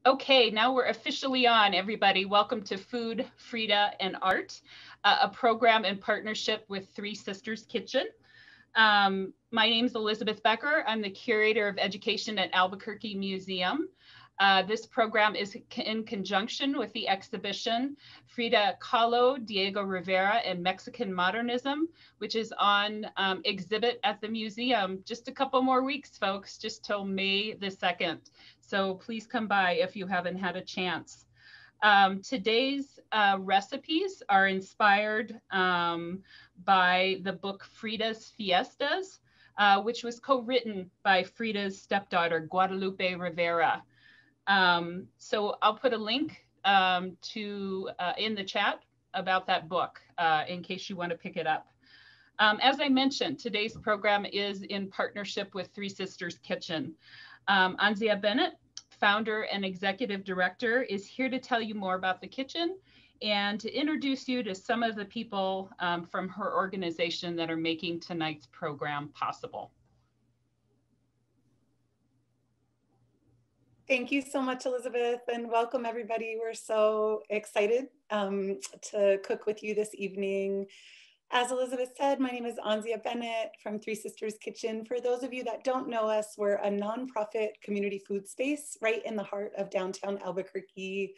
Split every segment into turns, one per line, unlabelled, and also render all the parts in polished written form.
Okay, now we're officially on, everybody. Welcome to Food, Frida, and Art, a program in partnership with Three Sisters Kitchen. My name is Elizabeth Becker. I'm the curator of education at Albuquerque Museum. This program is in conjunction with the exhibition Frida Kahlo, Diego Rivera, and Mexican Modernism, which is on exhibit at the museum. Just a couple more weeks, folks, just till May the 2nd. So please come by if you haven't had a chance. Today's recipes are inspired by the book Frida's Fiestas, which was co-written by Frida's stepdaughter, Guadalupe Rivera. So I'll put a link to in the chat about that book in case you want to pick it up. As I mentioned, today's program is in partnership with Three Sisters Kitchen. Anzia Bennett, founder and executive director, is here to tell you more about the kitchen and to introduce you to some of the people from her organization that are making tonight's program possible.
Thank you so much, Elizabeth, and welcome everybody. We're so excited to cook with you this evening. As Elizabeth said, my name is Anzia Bennett from Three Sisters Kitchen. For those of you that don't know us, we're a nonprofit community food space right in the heart of downtown Albuquerque.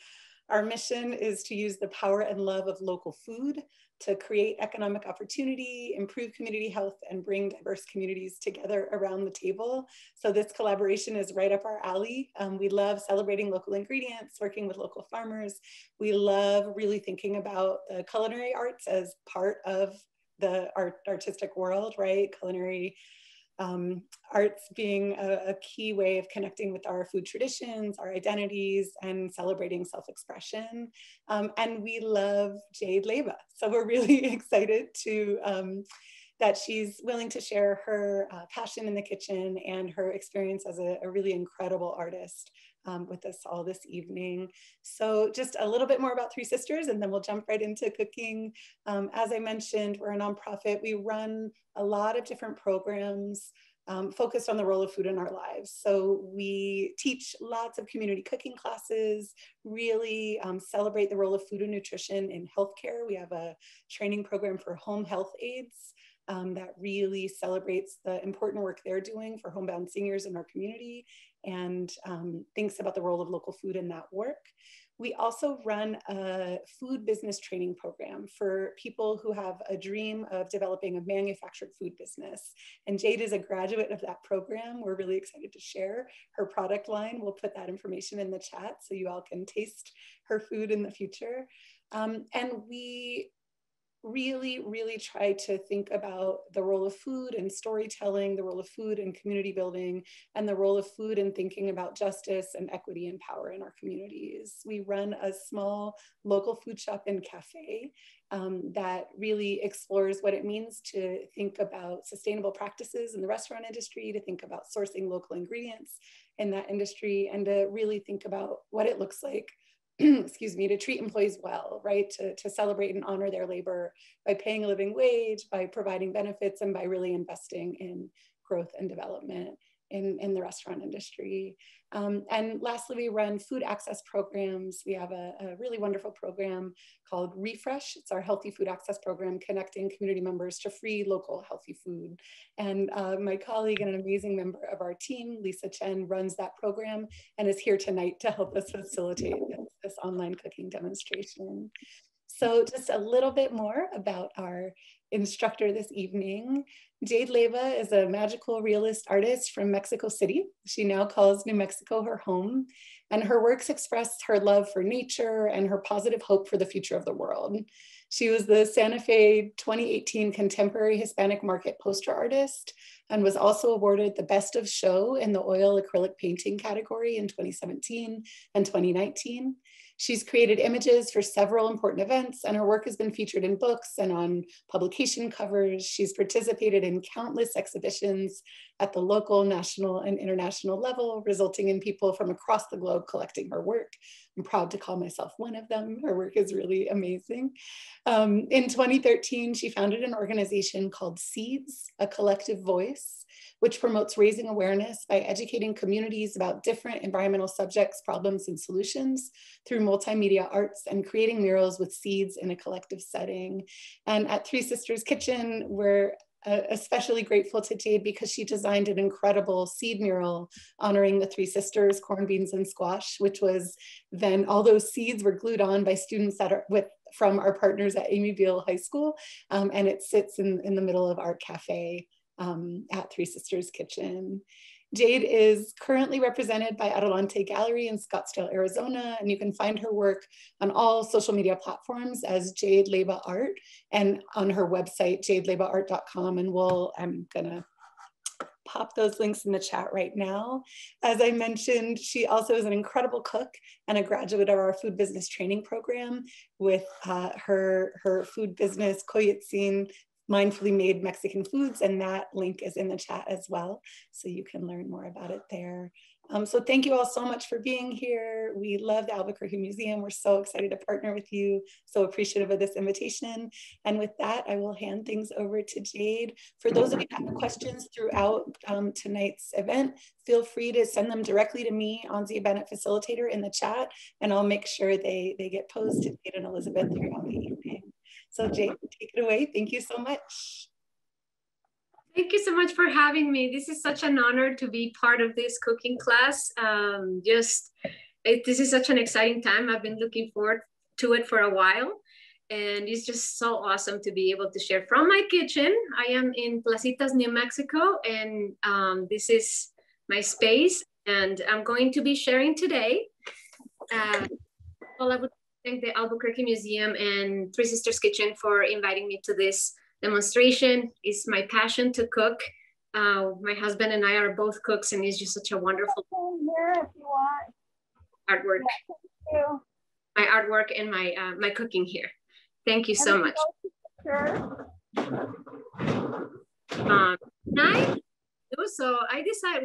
Our mission is to use the power and love of local food to create economic opportunity, improve community health, and bring diverse communities together around the table. So this collaboration is right up our alley. We love celebrating local ingredients, working with local farmers. We love really thinking about the culinary arts as part of the artistic world, right? Culinary arts being a key way of connecting with our food traditions, our identities, and celebrating self-expression. And we love Jade Leyva. So we're really excited to that she's willing to share her passion in the kitchen and her experience as a really incredible artist with us all this evening. So just a little bit more about Three Sisters, and then we'll jump right into cooking. As I mentioned, we're a nonprofit. We run a lot of different programs focused on the role of food in our lives. So we teach lots of community cooking classes, really celebrate the role of food and nutrition in healthcare. We have a training program for home health aides that really celebrates the important work they're doing for homebound seniors in our community and thinks about the role of local food in that work. We also run a food business training program for people who have a dream of developing a manufactured food business. And Jade is a graduate of that program. We're really excited to share her product line. We'll put that information in the chat so you all can taste her food in the future. And we really try to think about the role of food and storytelling, the role of food and community building, and the role of food in thinking about justice and equity and power in our communities. We run a small local food shop and cafe that really explores what it means to think about sustainable practices in the restaurant industry, to think about sourcing local ingredients in that industry, and to really think about what it looks like excuse me, to treat employees well, right? To celebrate and honor their labor by paying a living wage, by providing benefits, and by really investing in growth and development in the restaurant industry. And lastly, we run food access programs. We have a really wonderful program called Refresh. It's our healthy food access program, connecting community members to free local healthy food. And my colleague and an amazing member of our team, Lisa Chen, runs that program and is here tonight to help us facilitate this online cooking demonstration. So just a little bit more about our instructor this evening. Jade Leyva is a magical realist artist from Mexico City. She now calls New Mexico her home, and her works express her love for nature and her positive hope for the future of the world. She was the Santa Fe 2018 Contemporary Hispanic Market Poster Artist and was also awarded the Best of Show in the oil acrylic painting category in 2017 and 2019. She's created images for several important events, and her work has been featured in books and on publication covers. She's participated in countless exhibitions at the local, national, and international level, resulting in people from across the globe collecting her work. I'm proud to call myself one of them. Her work is really amazing. In 2013, she founded an organization called Seeds, a collective voice, which promotes raising awareness by educating communities about different environmental subjects, problems, and solutions through multimedia arts and creating murals with seeds in a collective setting. And at Three Sisters Kitchen, we're especially grateful to Jade because she designed an incredible seed mural honoring the three sisters, corn, beans, and squash, which was then all those seeds were glued on by students that are from our partners at Amyville High School. And it sits in the middle of our cafe at Three Sisters Kitchen. Jade is currently represented by Adelante Gallery in Scottsdale, Arizona, and you can find her work on all social media platforms as Jade Leyva Art and on her website, jadeleyvaart.com. And I'm gonna pop those links in the chat right now. As I mentioned, she also is an incredible cook and a graduate of our food business training program with her food business, Koyetsin, Mindfully Made Mexican Foods, and that link is in the chat as well, so you can learn more about it there. So thank you all so much for being here. We love the Albuquerque Museum. We're so excited to partner with you, so appreciative of this invitation. And with that, I will hand things over to Jade. For those of you that have questions throughout tonight's event, feel free to send them directly to me, Anzia Bennett, facilitator, in the chat, and I'll make sure they get posed to Jade and Elizabeth throughout the evening. So Jade, take it away. Thank you so much.
Thank you so much for having me. This is such an honor to be part of this cooking class. This is such an exciting time. I've been looking forward to it for a while. And it's just so awesome to be able to share from my kitchen. I am in Placitas, New Mexico, and this is my space. And I'm going to be sharing today. Well, I would thank the Albuquerque Museum and Three Sisters Kitchen for inviting me to this demonstration. It's my passion to cook. My husband and I are both cooks, and it's just such a wonderful artwork. My artwork and my cooking here. Thank you so much.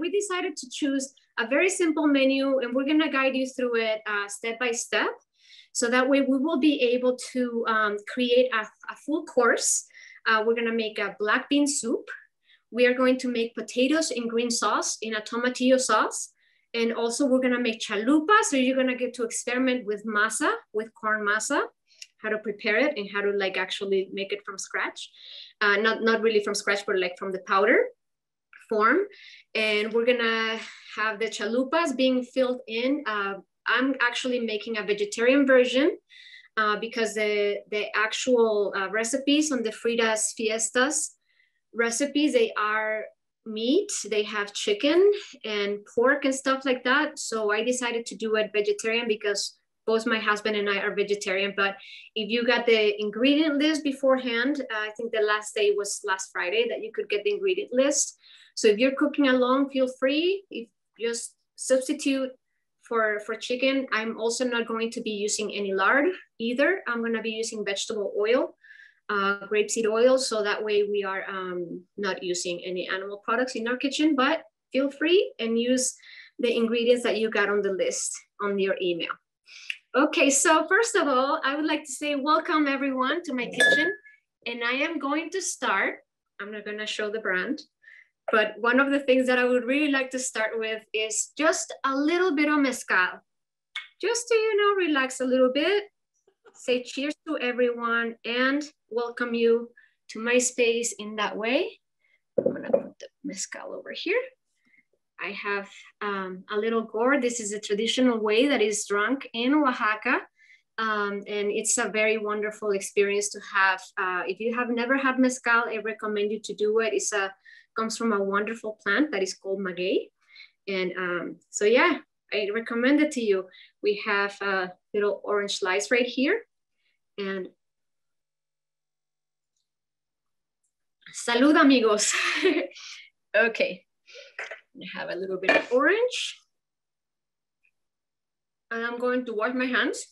We decided to choose a very simple menu, and we're gonna guide you through it step by step. So that way we will be able to create a full course. We're gonna make a black bean soup. We are going to make potatoes in green sauce, in a tomatillo sauce. And also we're gonna make chalupa. So you're gonna get to experiment with masa, with corn masa, how to prepare it and how to like actually make it from scratch. Not really from scratch, but like from the powder form. And we're gonna have the chalupas being filled in. I'm actually making a vegetarian version because the actual recipes on the Frida's Fiestas recipes, they are meat, they have chicken and pork and stuff like that. So I decided to do it vegetarian because both my husband and I are vegetarian. But if you got the ingredient list beforehand, I think the last day was last Friday that you could get the ingredient list. So if you're cooking along, feel free. If just substitute for chicken. I'm also not going to be using any lard either. I'm going to be using vegetable oil, grapeseed oil. So that way we are not using any animal products in our kitchen, but feel free and use the ingredients that you got on the list on your email. Okay, so first of all, I would like to say welcome everyone to my kitchen. And I am going to start, I'm not going to show the brand, but one of the things that I would really like to start with is just a little bit of mezcal. Just to, relax a little bit, say cheers to everyone and welcome you to my space in that way. I'm gonna put the mezcal over here. I have a little gourd. This is a traditional way that is drunk in Oaxaca. And it's a very wonderful experience to have. If you have never had mezcal, I recommend you to do it. Comes from a wonderful plant that is called maguey. And so yeah, I recommend it to you. We have a little orange slice right here. And salud, amigos. Okay, I have a little bit of orange. And I'm going to wash my hands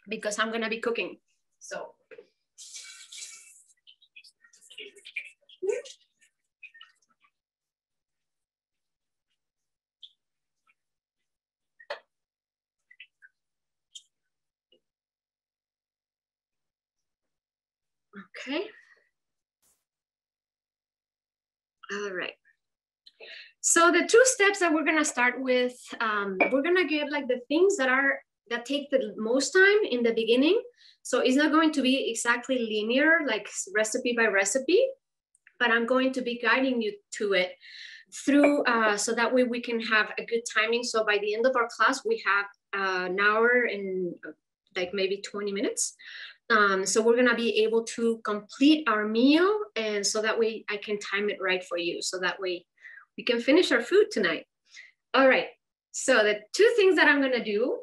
because I'm gonna be cooking. So. Okay. All right. So the two steps that we're gonna start with, we're gonna get like the things that take the most time in the beginning. So it's not going to be exactly linear, like recipe by recipe, but I'm going to be guiding you to it through, so that way we can have a good timing. So by the end of our class, we have an hour and like maybe 20 minutes. So we're gonna be able to complete our meal, and so that way I can time it right for you. So that way we can finish our food tonight. All right, so the two things that I'm gonna do,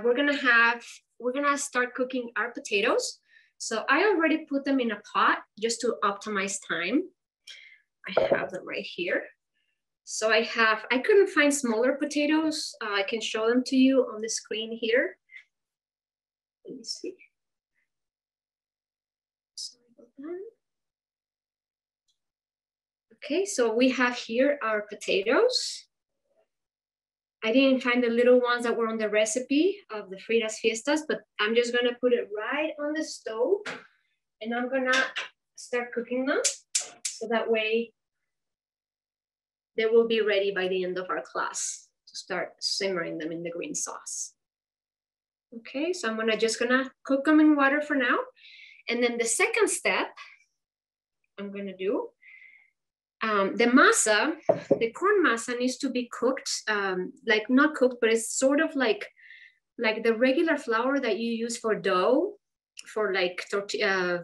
we're gonna start cooking our potatoes. So I already put them in a pot just to optimize time. I have them right here. So I couldn't find smaller potatoes. I can show them to you on the screen here. Let me see. Sorry about that. Okay, so we have here our potatoes. I didn't find the little ones that were on the recipe of the Frida's Fiestas, but I'm just gonna put it right on the stove and I'm gonna start cooking them. So that way they will be ready by the end of our class to start simmering them in the green sauce. Okay, so I'm just gonna cook them in water for now. And then the second step I'm gonna do, the masa, the corn masa needs to be cooked, like not cooked, but it's sort of like the regular flour that you use for dough, for like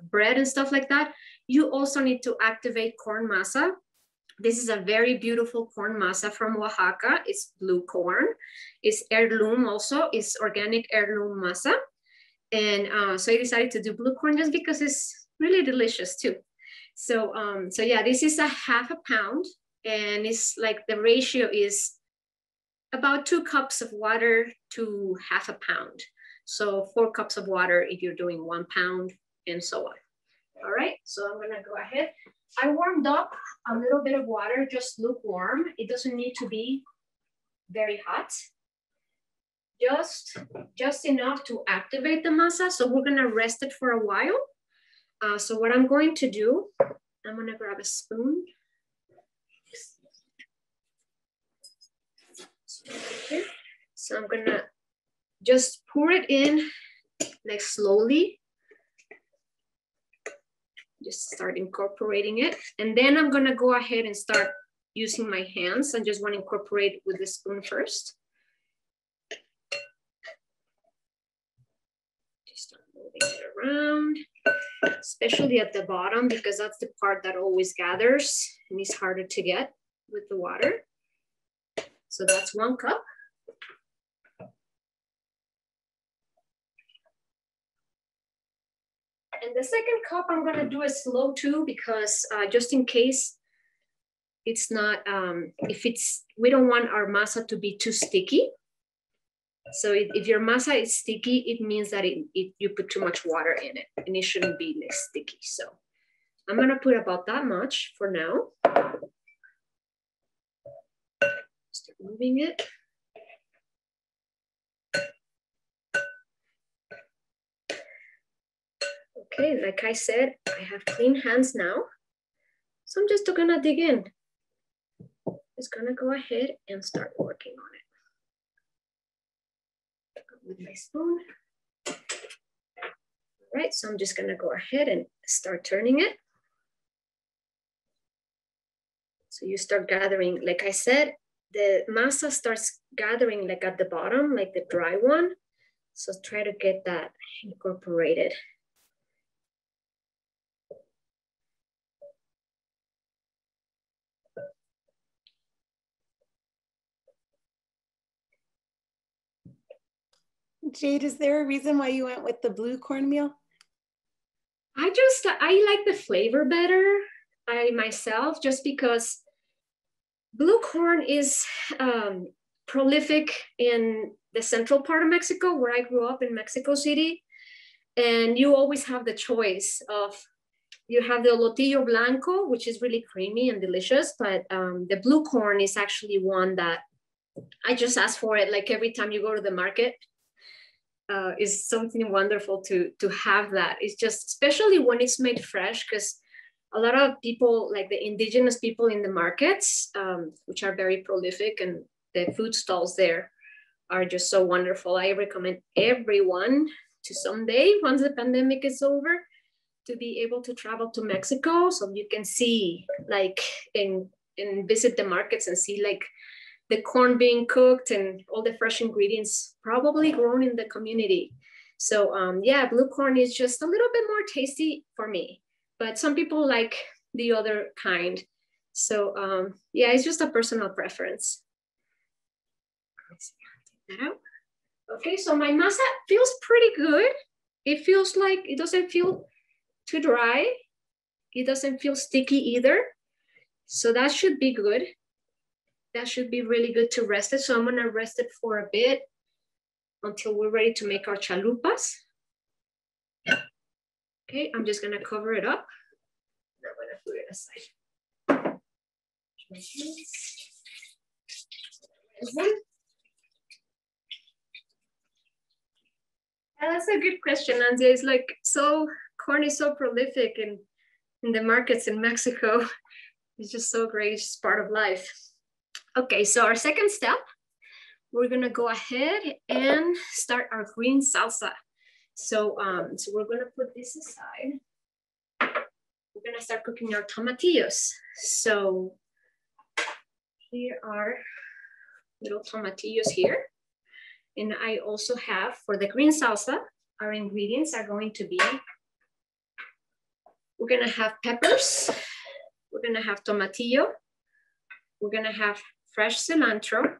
bread and stuff like that. You also need to activate corn masa. This is a very beautiful corn masa from Oaxaca. It's blue corn. It's heirloom also. It's organic heirloom masa. And so I decided to do blue corn just because it's really delicious too. So, so yeah, this is a ½ pound, and it's like the ratio is about 2 cups of water to ½ pound. So 4 cups of water if you're doing 1 pound, and so on. All right, so I'm gonna go ahead. I warmed up a little bit of water, just lukewarm. It doesn't need to be very hot. Just enough to activate the masa. So we're gonna rest it for a while. So what I'm going to do, I'm gonna grab a spoon. So I'm gonna just pour it in like slowly. Just start incorporating it. And then I'm gonna go ahead and start using my hands. I just wanna incorporate with the spoon first. Just start moving it around, especially at the bottom, because that's the part that always gathers and is harder to get with the water. So that's 1 cup. And the second cup, I'm gonna do it slow too, because just in case it's not, we don't want our masa to be too sticky. So if your masa is sticky, it means that you put too much water in it, and it shouldn't be like sticky. So I'm gonna put about that much for now. Start moving it. Okay, like I said, I have clean hands now. So I'm just gonna dig in. Just gonna go ahead and start working on it. With my spoon. All right, so I'm just gonna go ahead and start turning it. So you start gathering, like I said, the masa starts gathering like at the bottom, like the dry one. So try to get that incorporated.
Jade, is there a reason why you went with the blue cornmeal?
I like the flavor better, myself, just because blue corn is prolific in the central part of Mexico, where I grew up in Mexico City. And you always have the choice of, you have the lotillo blanco, which is really creamy and delicious, but the blue corn is actually one that I just ask for it like every time you go to the market. Is something wonderful to have that. It's just, especially when it's made fresh, because a lot of people, like the indigenous people in the markets, which are very prolific, and the food stalls there are just so wonderful. I recommend everyone to someday, once the pandemic is over, to be able to travel to Mexico so you can see like and visit the markets and see like the corn being cooked and all the fresh ingredients probably grown in the community. So yeah, blue corn is just a little bit more tasty for me, but some people like the other kind. So yeah, it's just a personal preference. Let's take that out. Okay, so my masa feels pretty good. It feels like it doesn't feel too dry. It doesn't feel sticky either. So that should be good. That should be really good to rest it. So I'm gonna rest it for a bit until we're ready to make our chalupas. Okay, I'm just gonna cover it up. I'm gonna put it aside. That's a good question, Nancy. It's like, so corn is so prolific in the markets in Mexico. It's just so great, it's just part of life. Okay, so our second step, we're gonna go ahead and start our green salsa. So, so we're gonna put this aside. We're gonna start cooking our tomatillos. So here are little tomatillos here. And I also have, for the green salsa, our ingredients are going to be, we're gonna have peppers, we're gonna have tomatillo, we're gonna have fresh cilantro,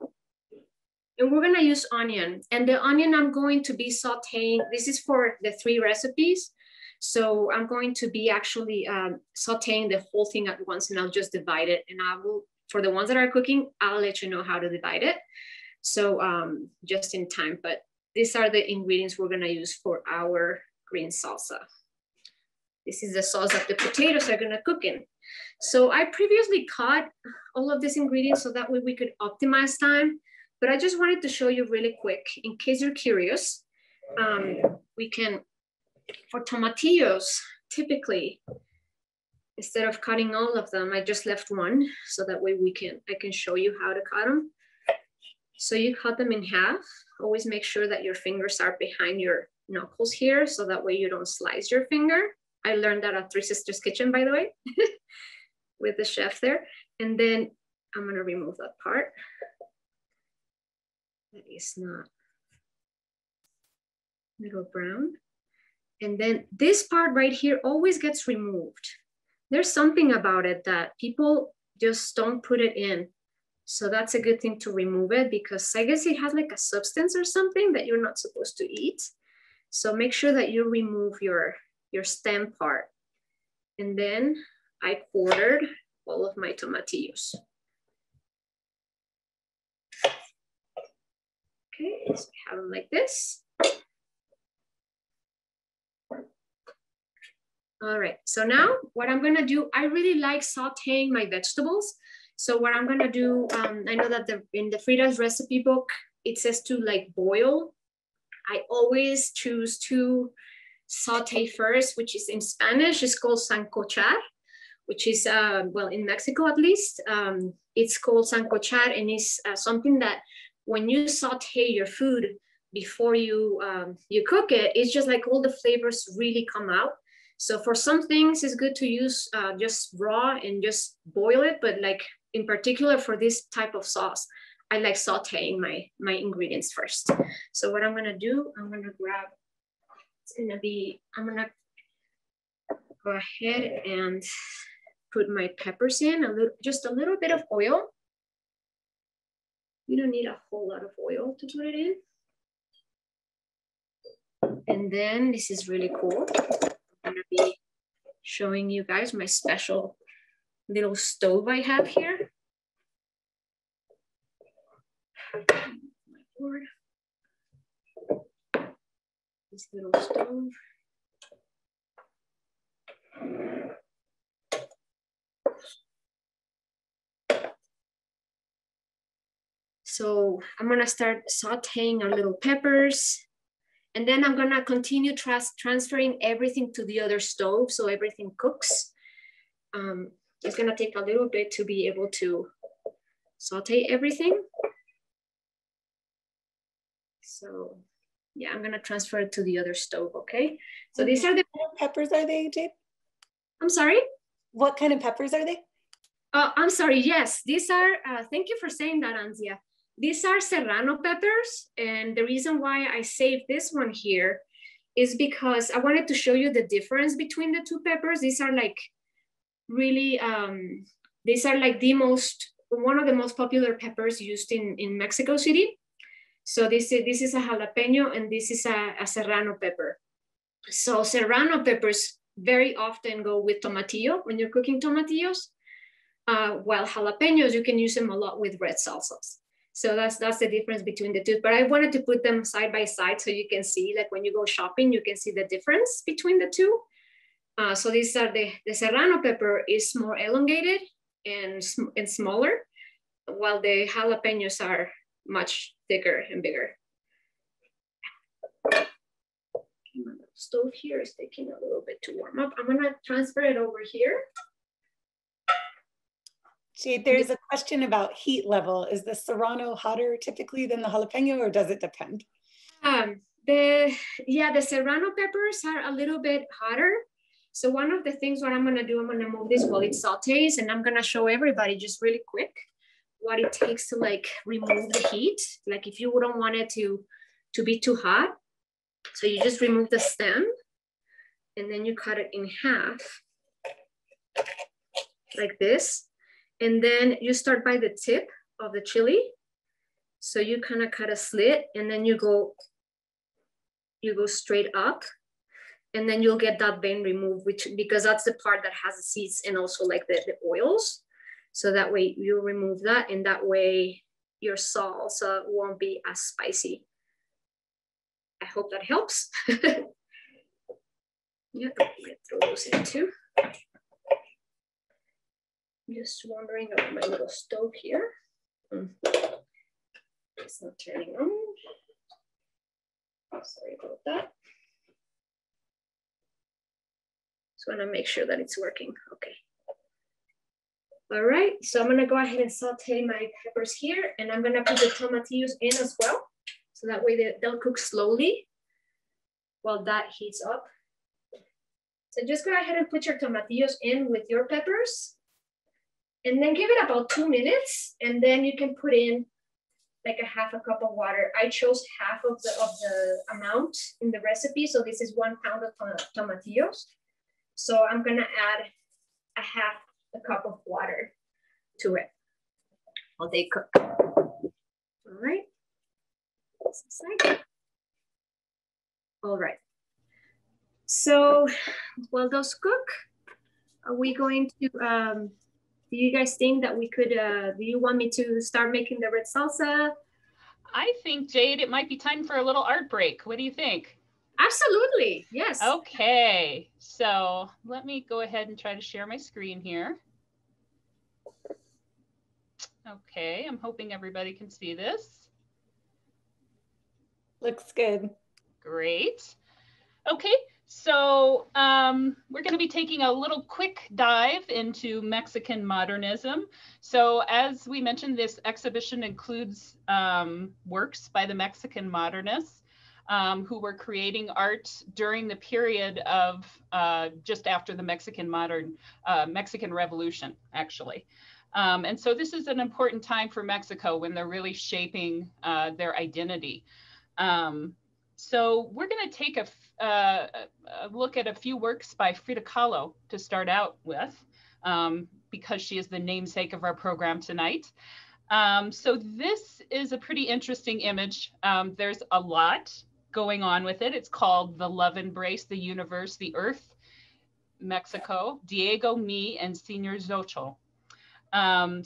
and we're gonna use onion. And the onion I'm going to be sauteing, this is for the 3 recipes. So I'm going to be actually sauteing the whole thing at once, and I'll just divide it. And I will, for the ones that are cooking, I'll let you know how to divide it. So just in time, but these are the ingredients we're gonna use for our green salsa. This is the sauce that the potatoes are gonna cook in. So I previously cut all of these ingredients so that way we could optimize time, but I just wanted to show you really quick, in case you're curious, we can, for tomatillos, typically, instead of cutting all of them, I just left one, so that way I can show you how to cut them. So you cut them in half. Always make sure that your fingers are behind your knuckles here, so that way you don't slice your finger. I learned that at Three Sisters Kitchen, by the way, with the chef there. And then I'm gonna remove that part. That is not little brown. And then this part right here always gets removed. There's something about it that people just don't put it in. So that's a good thing to remove it, because I guess it has like a substance or something that you're not supposed to eat. So make sure that you remove your stem part. And then I quartered all of my tomatillos. Okay, so I have them like this. All right, so now what I'm gonna do, I really like sauteing my vegetables. So what I'm gonna do, I know that in the Frida's recipe book, it says to like boil. I always choose to saute first, which is in Spanish, it's called sancochar, which is, well, in Mexico at least, it's called sancochar, and it's something that when you saute your food before you cook it, it's just like all the flavors really come out. So for some things, it's good to use just raw and just boil it, but like in particular for this type of sauce, I like sauteing my ingredients first. So what I'm gonna do, I'm gonna grab, I'm gonna go ahead and put my peppers in, just a little bit of oil. You don't need a whole lot of oil to put it in. And then this is really cool. I'm gonna be showing you guys my special little stove I have here. My board. This little stove. So I'm gonna start sauteing our little peppers, and then I'm gonna continue transferring everything to the other stove so everything cooks. It's gonna take a little bit to be able to saute everything. So yeah, I'm gonna transfer it to the other stove, okay? So these are the
peppers, are they, Jade?
I'm sorry?
What kind of peppers are they?
I'm sorry, yes, these are, thank you for saying that, Anzia. These are Serrano peppers, and the reason why I saved this one here is because I wanted to show you the difference between the two peppers. These are like really, these are like one of the most popular peppers used in Mexico City. So this is a jalapeno and this is a Serrano pepper. So Serrano peppers very often go with tomatillo when you're cooking tomatillos, while jalapenos, you can use them a lot with red salsas. So that's the difference between the two. But I wanted to put them side by side so you can see, like when you go shopping, you can see the difference between the two. So these are the Serrano pepper is more elongated and smaller, while the jalapenos are much thicker and bigger. My stove here is taking a little bit to warm up. I'm gonna transfer it over here.
Jade, there's a question about heat level. Is the Serrano hotter typically than the jalapeno, or does it depend?
The Serrano peppers are a little bit hotter. So one of the things what I'm gonna do, I'm gonna move this while it sautés, and I'm gonna show everybody just really quick what it takes to like remove the heat. Like if you wouldn't want it to be too hot. So you just remove the stem and then you cut it in half like this. And then you start by the tip of the chili. So you kind of cut a slit and then you go straight up, and then you'll get that vein removed, because that's the part that has the seeds and also like the oils. So that way you remove that, and that way your salsa won't be as spicy. I hope that helps. Yeah, throw those in too. Just wandering over my little stove here. It's not turning on. Oh, sorry about that. Just want to make sure that it's working. Okay. All right, so I'm gonna go ahead and saute my peppers here, and I'm gonna put the tomatillos in as well. So that way they'll cook slowly while that heats up. So just go ahead and put your tomatillos in with your peppers, and then give it about 2 minutes, and then you can put in like a half a cup of water. I chose half of the amount in the recipe. So this is 1 pound of tomatillos. So I'm gonna add a half a cup of water to it while they cook. All right. All right. So while those cook, are we going to, do you guys think that we could, do you want me to start making the red salsa?
I think, Jade, it might be time for a little art break. What do you think?
Absolutely, yes.
Okay, so let me go ahead and try to share my screen here. Okay, I'm hoping everybody can see this.
Looks good.
Great. Okay, so we're going to be taking a little quick dive into Mexican modernism. So as we mentioned, this exhibition includes works by the Mexican modernists who were creating art during the period of just after the Mexican Revolution, actually. And so this is an important time for Mexico when they're really shaping their identity. So we're going to take a look at a few works by Frida Kahlo to start out with, because she is the namesake of our program tonight. So this is a pretty interesting image. There's a lot going on with it. It's called The Love Embrace, the Universe, the Earth, Mexico, Diego, me, and Señor Xochitl.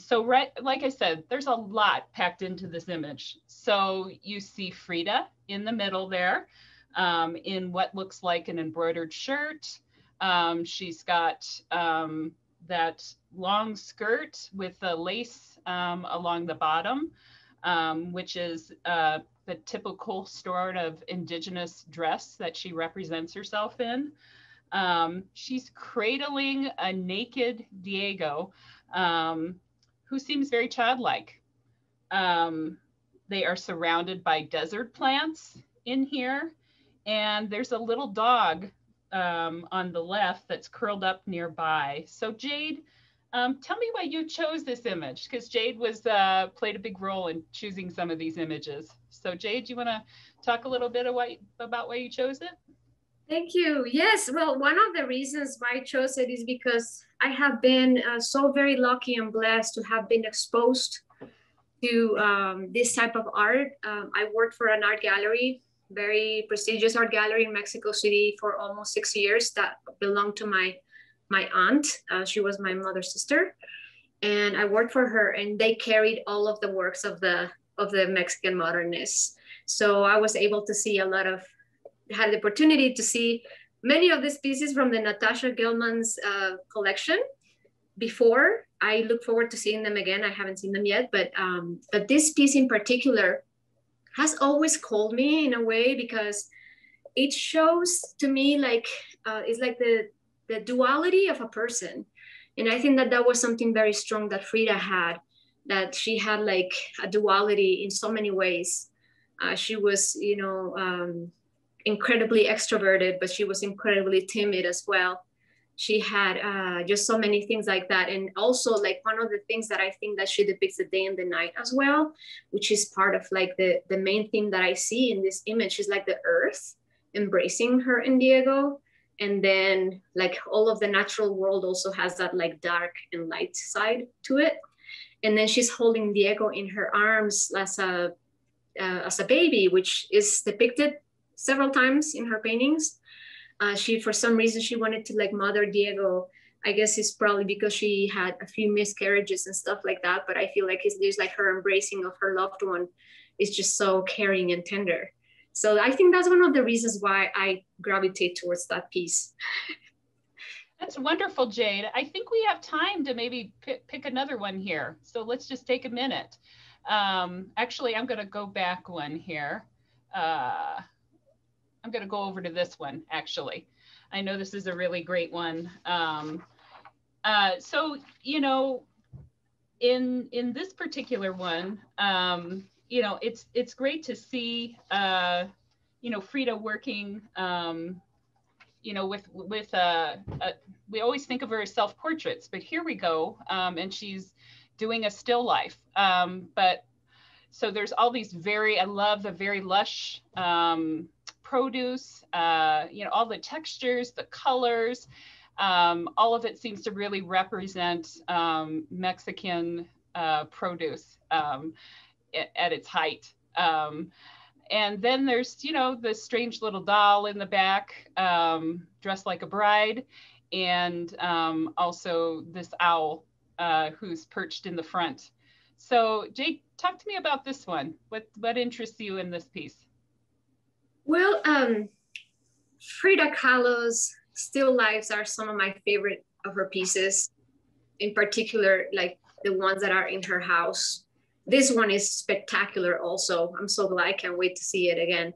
So like I said, there's a lot packed into this image. So you see Frida in the middle there, in what looks like an embroidered shirt. She's got that long skirt with the lace along the bottom, which is the typical sort of indigenous dress that she represents herself in. She's cradling a naked Diego, who seems very childlike. They are surrounded by desert plants in here, and there's a little dog on the left that's curled up nearby. So Jade, tell me why you chose this image, because Jade was played a big role in choosing some of these images. So Jade, do you want to talk a little bit about why you chose it?
Thank you. Yes, well, one of the reasons why I chose it is because I have been so very lucky and blessed to have been exposed to this type of art. I worked for an art gallery, very prestigious art gallery in Mexico City for almost 6 years that belonged to my aunt. She was my mother's sister. And I worked for her, and they carried all of the works of the Mexican modernists. So I was able to see had the opportunity to see many of these pieces from the Natasha Gelman's collection before. I look forward to seeing them again. I haven't seen them yet, but this piece in particular has always called me in a way, because it shows to me like it's like the duality of a person. And I think that was something very strong that Frida had, that she had like a duality in so many ways. She was, incredibly extroverted, but she was incredibly timid as well. She had just so many things like that. And also like one of the things that I think that she depicts the day and the night as well, which is part of like the main thing that I see in this image is like the earth embracing her and Diego. And then like all of the natural world also has that like dark and light side to it. And then she's holding Diego in her arms as a baby, which is depicted several times in her paintings. For some reason, she wanted to like mother Diego. I guess it's probably because she had a few miscarriages and stuff like that. But I feel like there's like her embracing of her loved one is just so caring and tender. So I think that's one of the reasons why I gravitate towards that piece.
That's wonderful, Jade. I think we have time to maybe pick another one here. So let's just take a minute. Actually, I'm going to go back one here. I'm going to go over to this one, actually. I know this is a really great one. So, in this particular one, it's great to see, Frida working, with we always think of her as self-portraits, but here we go, and she's doing a still life. But so there's all these I love the very lush produce, all the textures, the colors, all of it seems to really represent Mexican produce at its height. And then there's, the strange little doll in the back, dressed like a bride, and also this owl who's perched in the front. So Jade, talk to me about this one. What interests you in this piece?
Well, Frida Kahlo's still lifes are some of my favorite of her pieces, in particular, like the ones that are in her house. This one is spectacular also. I'm so glad, I can't wait to see it again.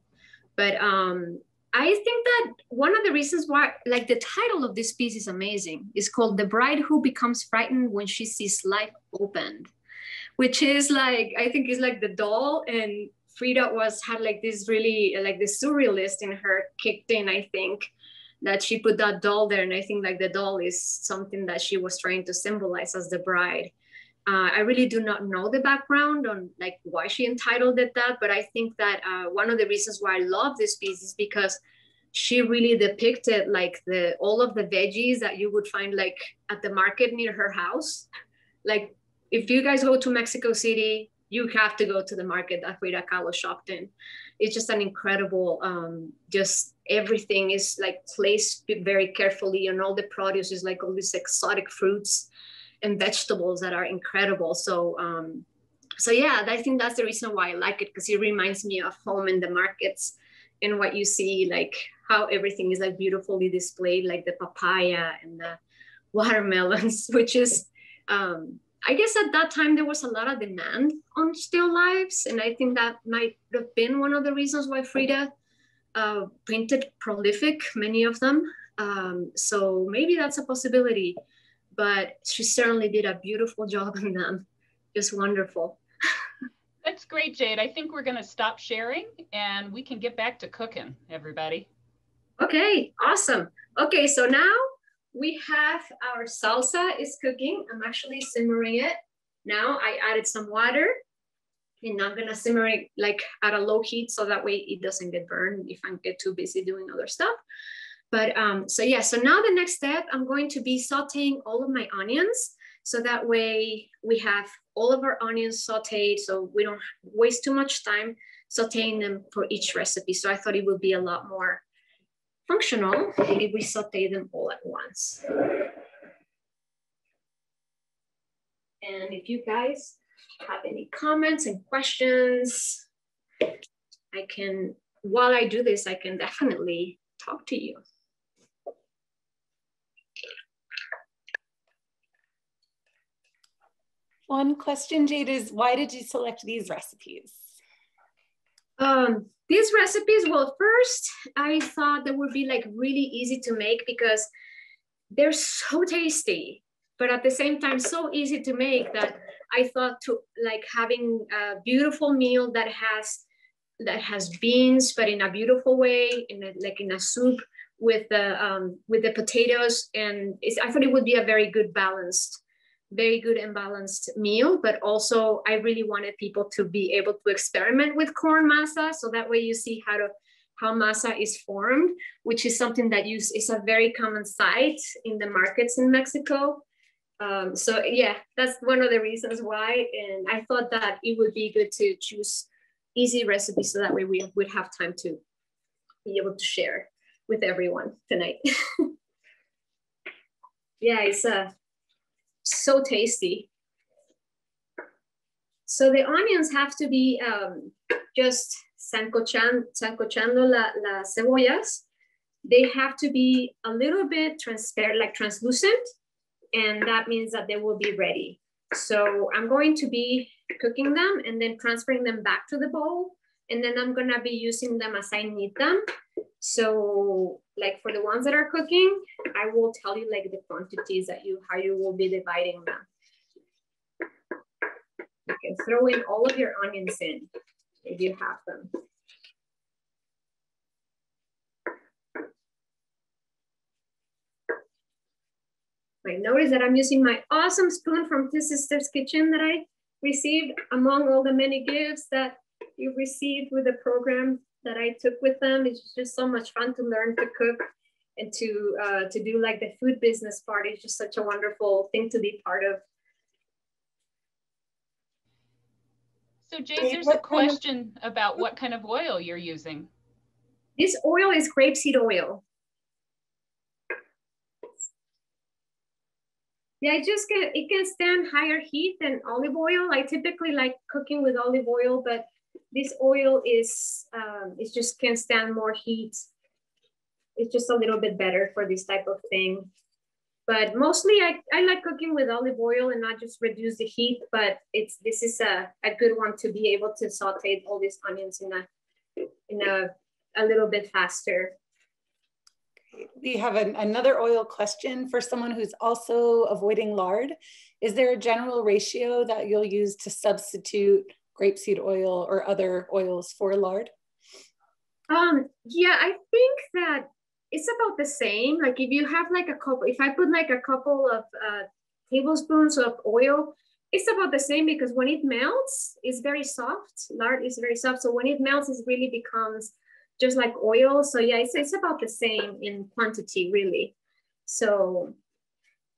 But I think that one of the reasons why, like the title of this piece is amazing. It's called The Bride Who Becomes Frightened When She Sees Life Opened, which is like, I think is like the doll, and Frida had like this really, like the surrealist in her kicked in, I think, that she put that doll there. And I think like the doll is something that she was trying to symbolize as the bride. I really do not know the background on like why she entitled it that, but I think that one of the reasons why I love this piece is because she really depicted like all of the veggies that you would find like at the market near her house. Like if you guys go to Mexico City, you have to go to the market that Frida Kahlo shopped in. It's just an incredible, just everything is like placed very carefully, and all the produce is like all these exotic fruits and vegetables that are incredible. So yeah, I think that's the reason why I like it, because it reminds me of home in the markets and what you see, like how everything is like beautifully displayed, like the papaya and the watermelons, which is, I guess at that time there was a lot of demand on still lifes. And I think that might have been one of the reasons why Frida printed prolific, many of them. So maybe that's a possibility, but she certainly did a beautiful job on them. Just wonderful.
That's great, Jade. I think we're gonna stop sharing and we can get back to cooking, everybody.
Okay, awesome. Okay, so now we have our salsa is cooking. I'm actually simmering it. Now I added some water and I'm gonna simmer it like at a low heat so that way it doesn't get burned if I get too busy doing other stuff. But so yeah, so now the next step, I'm going to be sauteing all of my onions. So that way we have all of our onions sauteed so we don't waste too much time sauteing them for each recipe. So I thought it would be a lot more functional if we saute them all at once. And if you guys have any comments and questions, I can, while I do this, I can definitely talk to you.
One question, Jade, is why did you select these recipes?
These recipes, well, first, I thought they would be like really easy to make because they're so tasty, but at the same time, so easy to make that I thought to like having a beautiful meal that has beans, but in a beautiful way, like in a soup with the potatoes, and I thought it would be a very good and balanced meal. But also, I really wanted people to be able to experiment with corn masa, so that way you see how masa is formed, which is something that is a very common sight in the markets in Mexico. So yeah, that's one of the reasons why. And I thought that it would be good to choose easy recipes so that way we would have time to be able to share with everyone tonight. Yeah, it's so tasty. So the onions have to be just sancochando las cebollas. They have to be a little bit transparent, like translucent, and that means that they will be ready. So I'm going to be cooking them and then transferring them back to the bowl. And then I'm gonna be using them as I need them. So like for the ones that are cooking, I will tell you like the quantities how you will be dividing them. You can throw in all of your onions in if you have them. Like notice that I'm using my awesome spoon from Two Sisters Kitchen that I received among all the many gifts that you received with the program that I took with them. It's just so much fun to learn to cook and to do like the food business part. It's just such a wonderful thing to be part of.
So Jade, there's a question about what kind of oil you're using.
This oil is grapeseed oil. Yeah, it can stand higher heat than olive oil. I typically like cooking with olive oil, but this oil is, it just can stand more heat. It's just a little bit better for this type of thing. But mostly I like cooking with olive oil and not just reduce the heat, but this is a good one to be able to saute all these onions in a little bit faster.
We have another oil question for someone who's also avoiding lard. Is there a general ratio that you'll use to substitute grapeseed oil or other oils for lard?
Yeah, I think that it's about the same. Like if you have like if I put like a couple of tablespoons of oil, it's about the same because when it melts, it's very soft. Lard is very soft. So when it melts, it really becomes just like oil. So yeah, it's about the same in quantity, really. So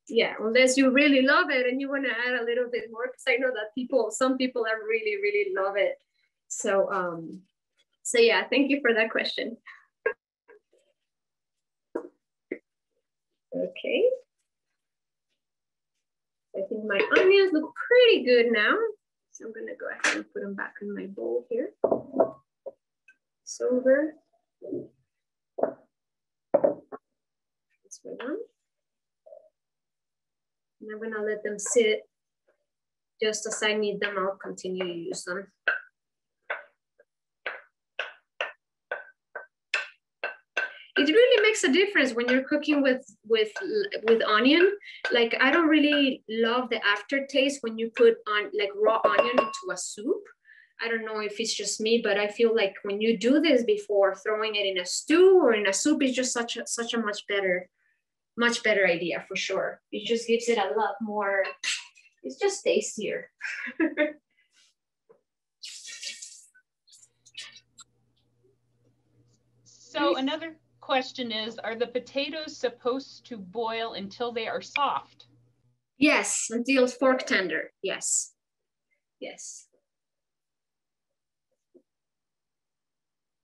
yeah, unless you really love it and you want to add a little bit more, because I know that some people are really, really love it. So, so yeah, thank you for that question. Okay. I think my onions look pretty good now. So I'm gonna go ahead and put them back in my bowl here. It's over. That's for them. And I'm gonna let them sit just as I need them. I'll continue to use them. it really makes a difference when you're cooking with onion. Like, I don't really love the aftertaste when you put on like raw onion into a soup. I don't know if it's just me, but I feel like when you do this before throwing it in a stew or in a soup, it's just such a much better idea for sure. It just gives it a lot more, it's just tastier.
So another question is, are the potatoes supposed to boil until they are soft?
Yes, until fork tender, yes. Yes.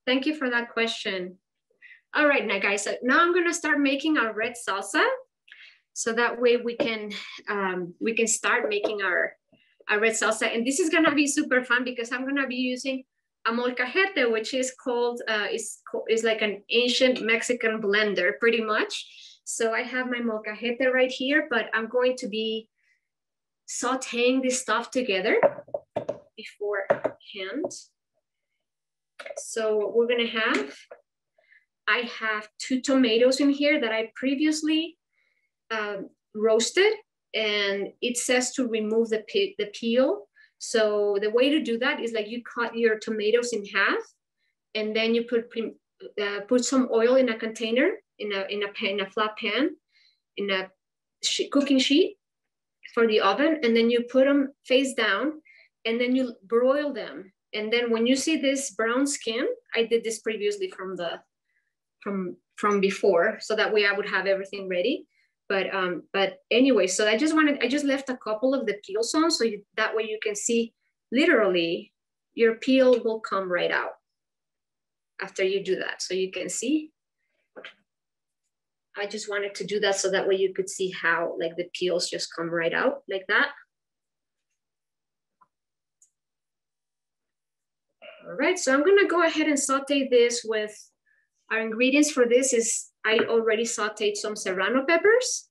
Thank you for that question. All right, now guys, so now I'm gonna start making our red salsa. So that way we can start making our red salsa. And this is gonna be super fun because I'm gonna be using a molcajete, which is called, is like an ancient Mexican blender pretty much. So I have my molcajete right here, but I'm going to be sauteing this stuff together beforehand. So what we're gonna have, I have 2 tomatoes in here that I previously roasted, and it says to remove the peel. So the way to do that is like you cut your tomatoes in half, and then you put some oil in a container, in a flat pan, in a cooking sheet for the oven, and then you put them face down, and then you broil them. And then when you see this brown skin, I did this previously from before, so that way I would have everything ready. But anyway, so I just left a couple of the peels on, so that way you can see literally your peel will come right out after you do that. So you can see, I just wanted to do that so that way you could see how like the peels just come right out like that. All right, so I'm gonna go ahead and saute this with, our ingredients for this is, I already sauteed some serrano peppers,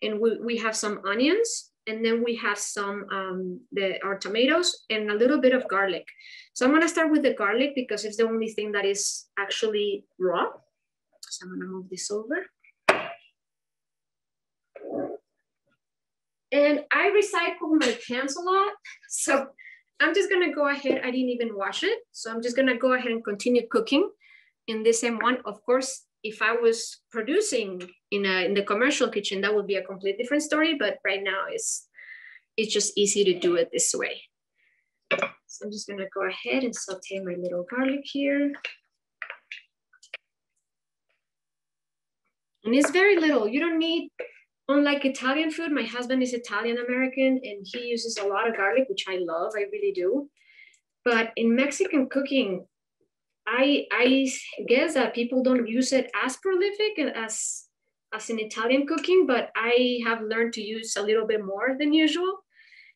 and we have some onions, and then we have some, our tomatoes and a little bit of garlic. So I'm gonna start with the garlic because it's the only thing that is actually raw. So I'm gonna move this over. And I recycle my pans a lot. So I'm just gonna go ahead, I didn't even wash it. So I'm just gonna go ahead and continue cooking in the same one. Of course, if I was producing in the commercial kitchen, that would be a completely different story. But right now it's just easy to do it this way. So I'm just gonna go ahead and saute my little garlic here. And it's very little, you don't need, unlike Italian food, my husband is Italian American and he uses a lot of garlic, which I love, I really do. But in Mexican cooking, I guess that people don't use it as prolific as in Italian cooking, but I have learned to use a little bit more than usual,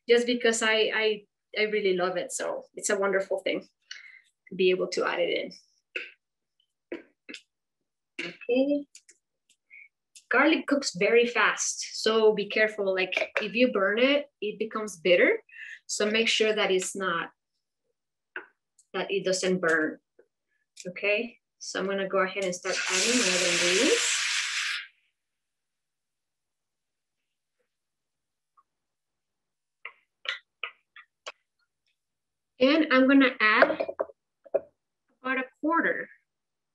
just because I really love it. So it's a wonderful thing to be able to add it in. Okay. Garlic cooks very fast, so be careful. Like if you burn it, it becomes bitter. So make sure that that it doesn't burn. Okay, so I'm gonna go ahead and start adding my other ingredients. And I'm gonna add about 1/4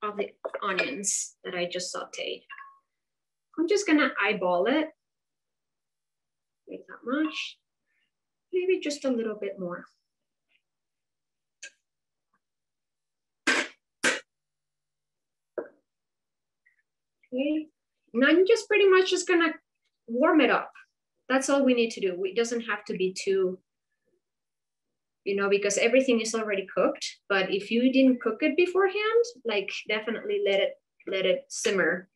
of the onions that I just sauteed. I'm just gonna eyeball it, not that much, maybe just a little bit more. Okay, now I'm just pretty much just gonna warm it up. That's all we need to do. It doesn't have to be too, because everything is already cooked. But if you didn't cook it beforehand, like definitely let it simmer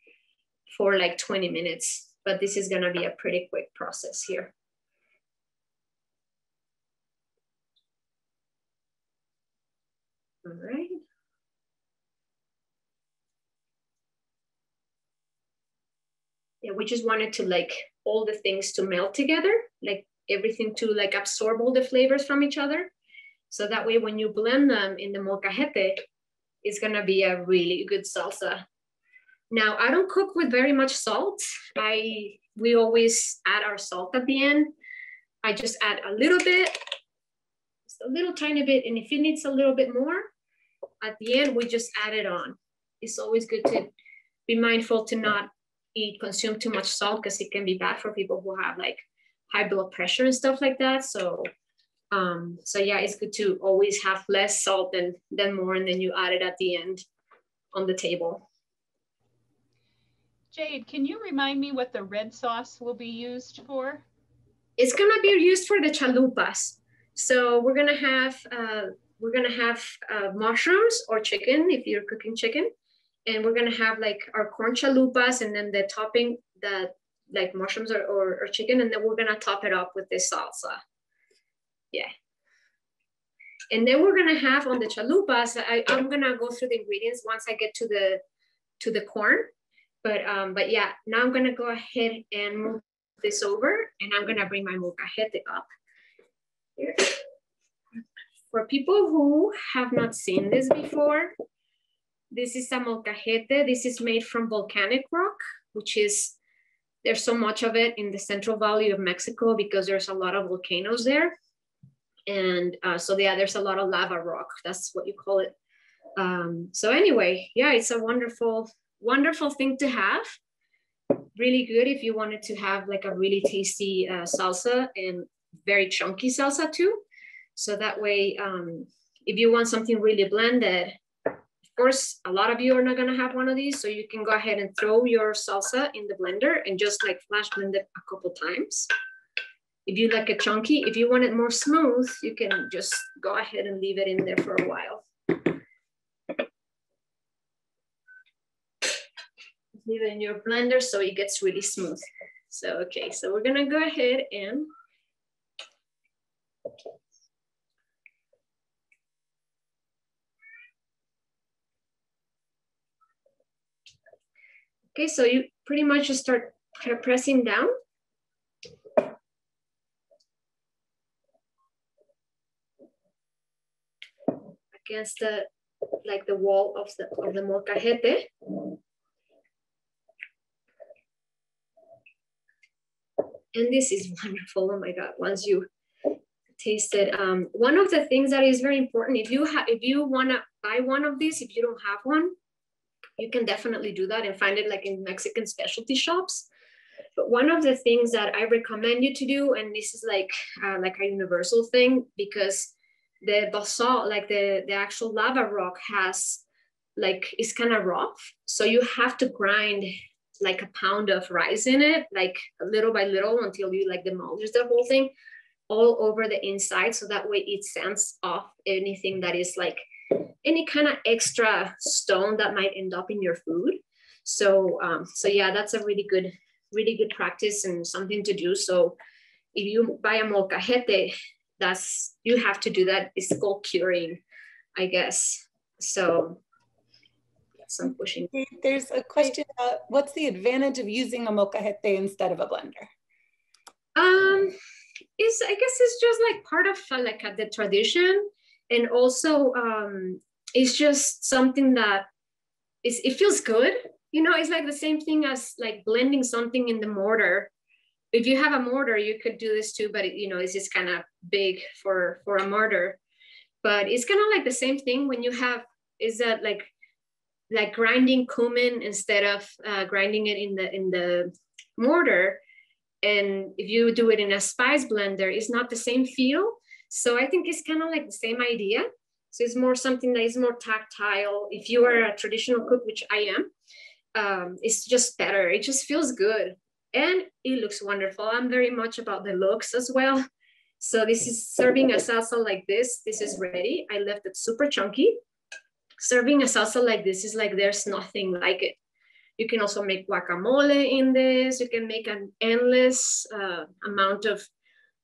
for like 20 minutes. But this is gonna be a pretty quick process here. All right. Yeah, we just wanted to like all the things to melt together, like everything to like absorb all the flavors from each other. So that way when you blend them in the molcajete, it's gonna be a really good salsa. Now, I don't cook with very much salt. We always add our salt at the end. I just add a little bit, just a little tiny bit. And if it needs a little bit more, at the end, we just add it on. It's always good to be mindful to not consume too much salt because it can be bad for people who have like high blood pressure and stuff like that. So yeah, it's good to always have less salt than more, and then you add it at the end on the table.
Jade, can you remind me what the red sauce will be used for?
It's gonna be used for the chalupas. So we're gonna have mushrooms or chicken if you're cooking chicken, and we're gonna have like our corn chalupas, and then the topping that like mushrooms or chicken, and then we're gonna top it up with this salsa. Yeah. And then we're gonna have on the chalupas, I'm gonna go through the ingredients once I get to the corn. But yeah, now I'm gonna go ahead and move this over, and I'm gonna bring my molcajete up here. For people who have not seen this before, this is a molcajete. This is made from volcanic rock, which is, there's so much of it in the Central Valley of Mexico because there's a lot of volcanoes there. And so yeah, there's a lot of lava rock. That's what you call it. So anyway, yeah, it's a wonderful, wonderful thing to have. Really good if you wanted to have like a really tasty salsa, and very chunky salsa too. So that way, if you want something really blended, of course, a lot of you are not gonna have one of these, so you can go ahead and throw your salsa in the blender and just like flash blend it a couple times. If you like it chunky, if you want it more smooth, you can just go ahead and leave it in there for a while. Leave it in your blender so it gets really smooth. So, okay, so we're gonna go ahead and okay, so you pretty much just start pressing down. Against the wall of the molcajete. And this is wonderful. Oh my God! Once you taste it, one of the things that is very important, if you wanna buy one of these, if you don't have one, you can definitely do that and find it like in Mexican specialty shops. But one of the things that I recommend you to do, and this is like a universal thing, because the basalt, like the actual lava rock has like, it's kind of rough. So you have to grind like a pound of rice in it, like little by little until you like demolish the whole thing all over the inside. So that way it sands off anything that is like any kind of extra stone that might end up in your food. So, so yeah, that's a really good practice and something to do. So if you buy a molcajete, you have to do that. It's called curing, I guess. So some pushing.
There's a question about what's the advantage of using a molcajete instead of a blender?
I guess it's just like part of the tradition, and also it's just something that it feels good. You know, it's like the same thing as like blending something in the mortar. If you have a mortar, you could do this too, but it's just kind of big for a mortar. But it's kind of like the same thing when you have, is that like grinding cumin instead of grinding it in the mortar. And if you do it in a spice blender, it's not the same feel. So I think it's kind of like the same idea. So it's more something that is more tactile. If you are a traditional cook, which I am, it's just better. It just feels good. And it looks wonderful. I'm very much about the looks as well. So this is serving a salsa like this. This is ready. I left it super chunky. Serving a salsa like this is like, there's nothing like it. You can also make guacamole in this. You can make an endless amount of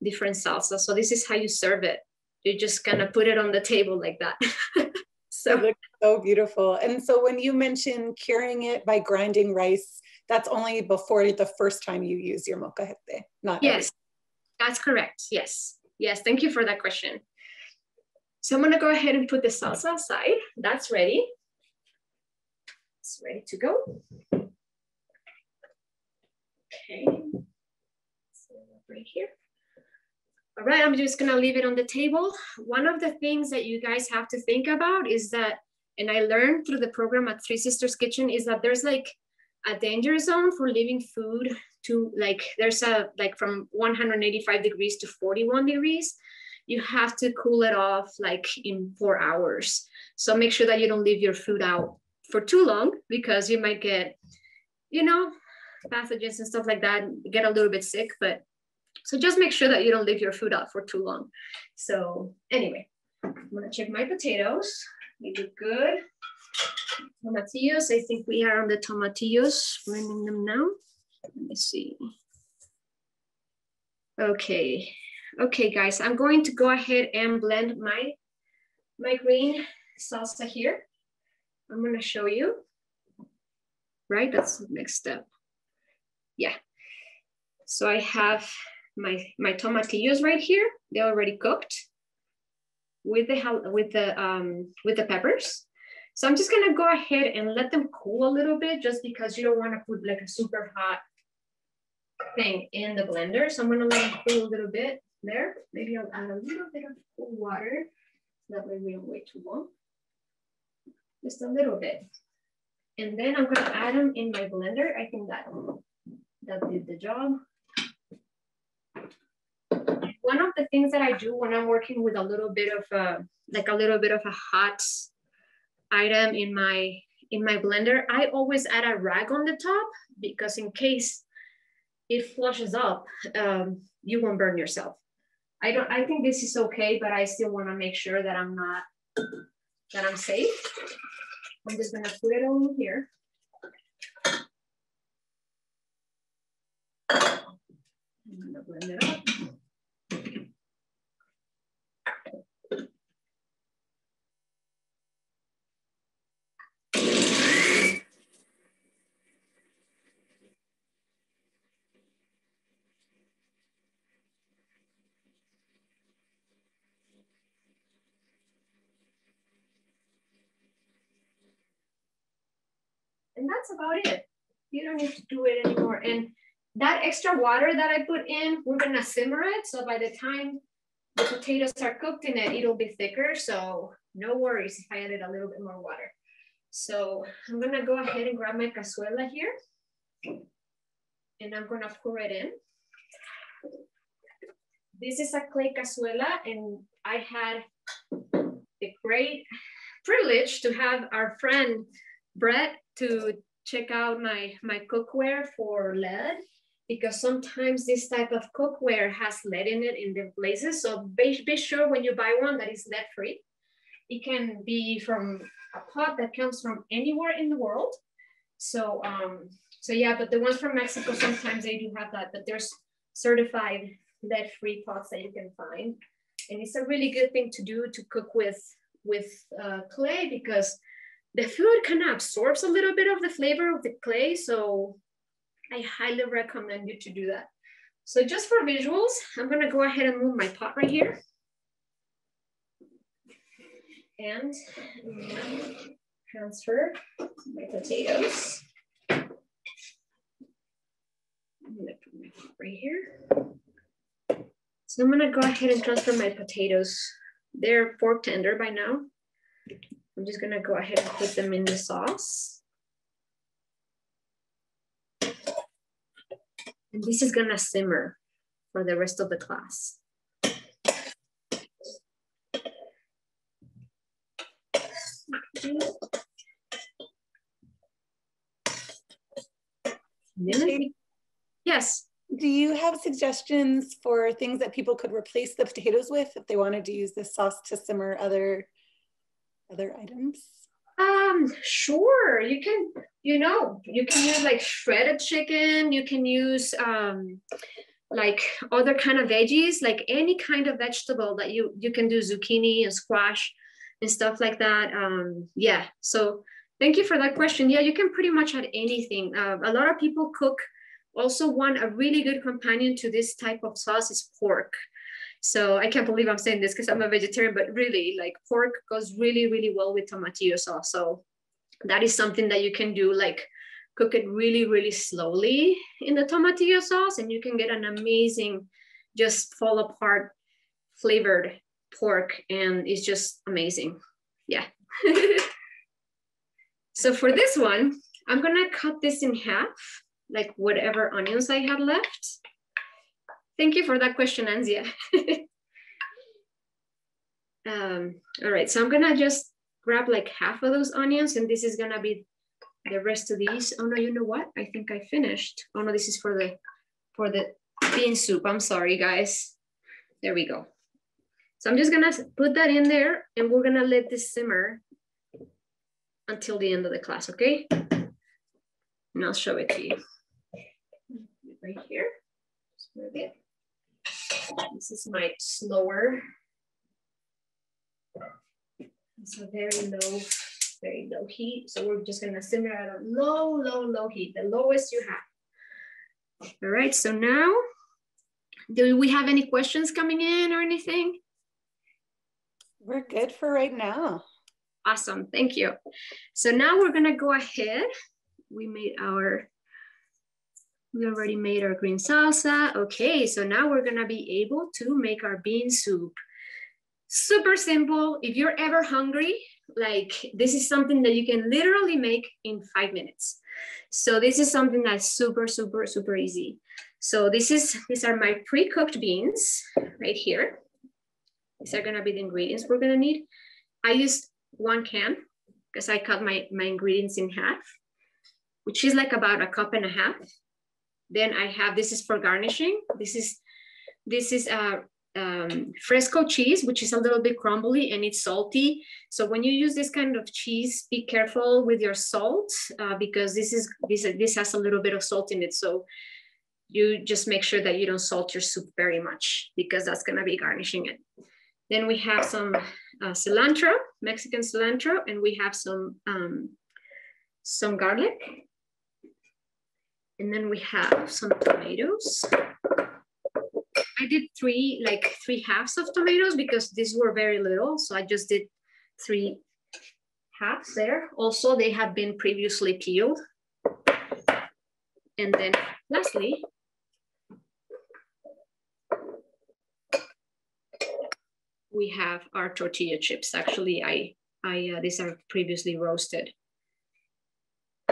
different salsa. So this is how you serve it. You just kind of put it on the table like that. So
it looks so beautiful. And so when you mention curing it by grinding rice, that's only before the first time you use your molcajete, not
yes, that's correct. Yes. Yes. Thank you for that question. So I'm going to go ahead and put the salsa aside. That's ready. It's ready to go. Okay, so right here. All right, I'm just gonna leave it on the table. One of the things that you guys have to think about is that, and I learned through the program at Three Sisters Kitchen, is that there's like a danger zone for leaving food to there's a, from 185 degrees to 41 degrees. You have to cool it off like in 4 hours. So make sure that you don't leave your food out for too long, because you might get, you know, pathogens and stuff like that, get a little bit sick. But so just make sure that you don't leave your food out for too long. So anyway, I'm gonna check my potatoes. They look good. Tomatillos, I think we are on the tomatillos, blending them now. Let me see. Okay, guys, I'm going to go ahead and blend my green salsa here. I'm gonna show you, right? That's the next step. Yeah, so I have my tomatillos right here. They're already cooked with the peppers. So I'm just gonna go ahead and let them cool a little bit, just because you don't want to put like a super hot thing in the blender. So I'm gonna let them cool a little bit there. Maybe I'll add a little bit of cool water. That way we don't wait too long. Just a little bit. And then I'm gonna add them in my blender. I think that did the job. One of the things that I do when I'm working with a little bit of a hot item in my blender, I always add a rag on the top, because in case it flushes up, you won't burn yourself. I think this is okay, but I still want to make sure that I'm safe. I'm just gonna put it on here. I'm gonna blend it up. And that's about it. You don't need to do it anymore. And that extra water that I put in, we're gonna simmer it. So by the time the potatoes are cooked in it, it'll be thicker. So no worries if I added a little bit more water. So I'm gonna go ahead and grab my cazuela here. And I'm gonna pour it in. This is a clay cazuela, and I had the great privilege to have our friend Brett to check out my cookware for lead, because sometimes this type of cookware has lead in it in the places. So be sure when you buy one that is lead free. It can be from a pot that comes from anywhere in the world. So yeah, but the ones from Mexico, sometimes they do have that, but there's certified lead free pots that you can find. And it's a really good thing to do to cook with clay, because the food kind of absorbs a little bit of the flavor of the clay. So I highly recommend you to do that. So just for visuals, I'm gonna go ahead and move my pot right here. And transfer my potatoes. I'm gonna put my pot right here. So I'm gonna go ahead and transfer my potatoes. They're pork tender by now. I'm just gonna go ahead and put them in the sauce. And this is gonna simmer for the rest of the class. Yes.
Do you have suggestions for things that people could replace the potatoes with if they wanted to use this sauce to simmer other items?
Sure. You can use like shredded chicken. You can use like other kind of veggies, like any kind of vegetable that you can do, zucchini and squash and stuff like that. Yeah. So thank you for that question. Yeah, you can pretty much add anything. A lot of people cook. Also, a really good companion to this type of sauce is pork. So I can't believe I'm saying this because I'm a vegetarian, but really, like, pork goes really, really well with tomatillo sauce. So that is something that you can do, like cook it really, really slowly in the tomatillo sauce, and you can get an amazing, just fall apart flavored pork, and it's just amazing. Yeah. So for this one, I'm gonna cut this in half, like whatever onions I had left. Thank you for that question, Anzia. All right, so I'm gonna just grab like half of those onions, and this is gonna be the rest of these. Oh no, you know what? I think I finished. Oh no, this is for the bean soup. I'm sorry, guys. There we go. So I'm just gonna put that in there, and we're gonna let this simmer until the end of the class, okay? And I'll show it to you. Right here, just move it. This is my slower. It's a very low heat. So we're just gonna simmer at a low heat, the lowest you have. All right, so now, do we have any questions coming in or anything?
We're good for right now.
Awesome, thank you. So now we're gonna go ahead. We already made our green salsa. Okay, so now we're gonna be able to make our bean soup. Super simple. If you're ever hungry, like this is something that you can literally make in 5 minutes. So this is something that's super, super, super easy. So these are my pre-cooked beans right here. These are gonna be the ingredients we're gonna need. I used 1 can because I cut my ingredients in half, which is like about 1.5 cups. Then I have, this is for garnishing. This is fresco cheese, which is a little bit crumbly and it's salty. So when you use this kind of cheese, be careful with your salt because this has a little bit of salt in it. So you just make sure that you don't salt your soup very much because that's gonna be garnishing it. Then we have some cilantro, Mexican cilantro, and we have some garlic. And then we have some tomatoes. I did three halves of tomatoes because these were very little. So I just did 3 halves there. Also, they have been previously peeled. And then lastly, we have our tortilla chips. Actually, these are previously roasted.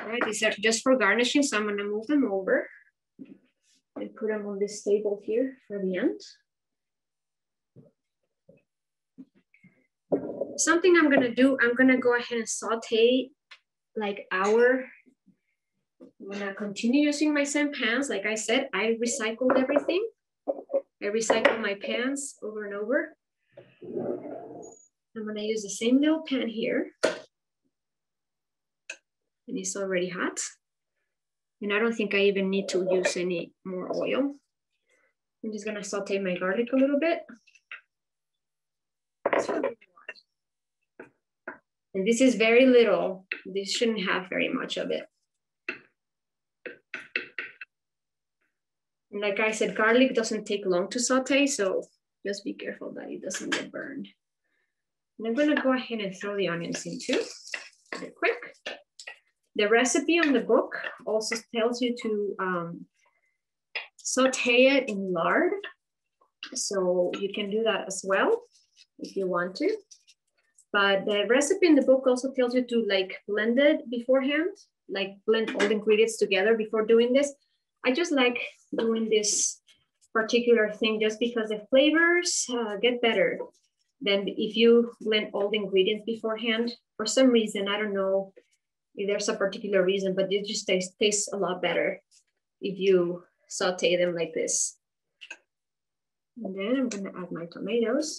All right, these are just for garnishing. So I'm gonna move them over and put them on this table here for the end. Something I'm gonna do, I'm gonna go ahead and saute like I'm gonna continue using my same pans. Like I said, I recycled everything. I recycle my pans over and over. I'm gonna use the same little pan here. And it's already hot. And I don't think I even need to use any more oil. I'm just gonna saute my garlic a little bit. And this is very little. This shouldn't have very much of it. And like I said, garlic doesn't take long to saute, so just be careful that it doesn't get burned. And I'm gonna go ahead and throw the onions in too, real quick. The recipe on the book also tells you to saute it in lard. So you can do that as well if you want to. But the recipe in the book also tells you to like blend it beforehand, like blend all the ingredients together before doing this. I just like doing this particular thing just because the flavors get better than if you blend all the ingredients beforehand. For some reason, I don't know if there's a particular reason, but it just tastes a lot better if you saute them like this. And then I'm gonna add my tomatoes.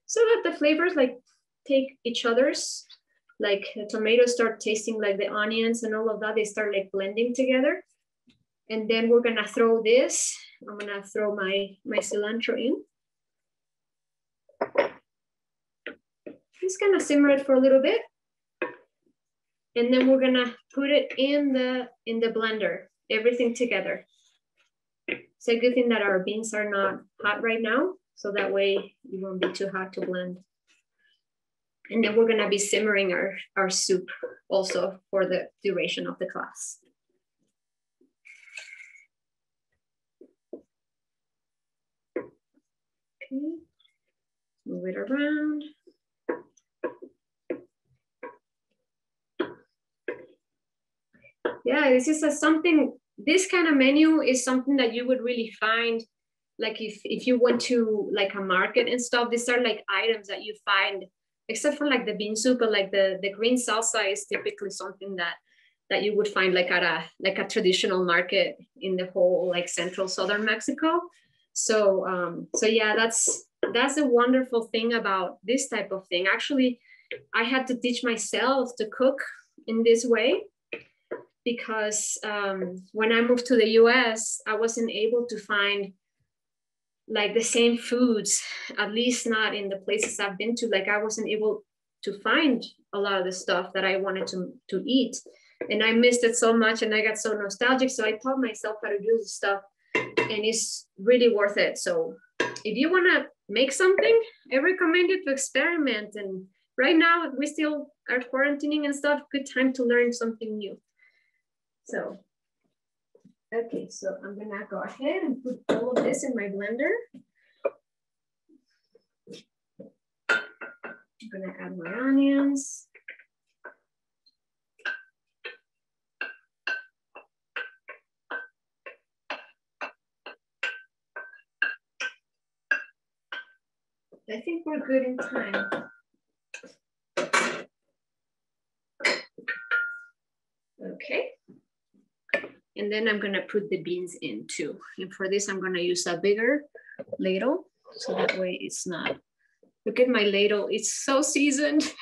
So that the flavors like take each other's, like the tomatoes start tasting like the onions and all of that, they start like blending together. And then we're gonna throw this, I'm gonna throw my cilantro in. Just gonna simmer it for a little bit. And then we're gonna put it in the blender, everything together. It's a good thing that our beans are not hot right now So that way it won't be too hard to blend. And then we're gonna be simmering our soup also for the duration of the class. Okay, move it around. Yeah, this is something, this kind of menu is something that you would really find, like if you went to like a market and stuff, these are like items that you find, except for like the bean soup, but like the green salsa is typically something that you would find like at a traditional market in the whole like central southern Mexico. So so yeah, that's a wonderful thing about this type of thing. Actually, I had to teach myself to cook in this way because when I moved to the US, I wasn't able to find like the same foods, at least not in the places I've been to. Like I wasn't able to find a lot of the stuff that I wanted to eat. And I missed it so much and I got so nostalgic. So I taught myself how to do this stuff and it's really worth it. So if you wanna make something, I recommend you to experiment. And right now we still are quarantining and stuff, good time to learn something new. So, okay, so I'm gonna go ahead and put all of this in my blender. I'm gonna add my onions. I think we're good in time. Okay. And then I'm gonna put the beans in too. And for this, I'm gonna use a bigger ladle. So that way it's not, look at my ladle, it's so seasoned.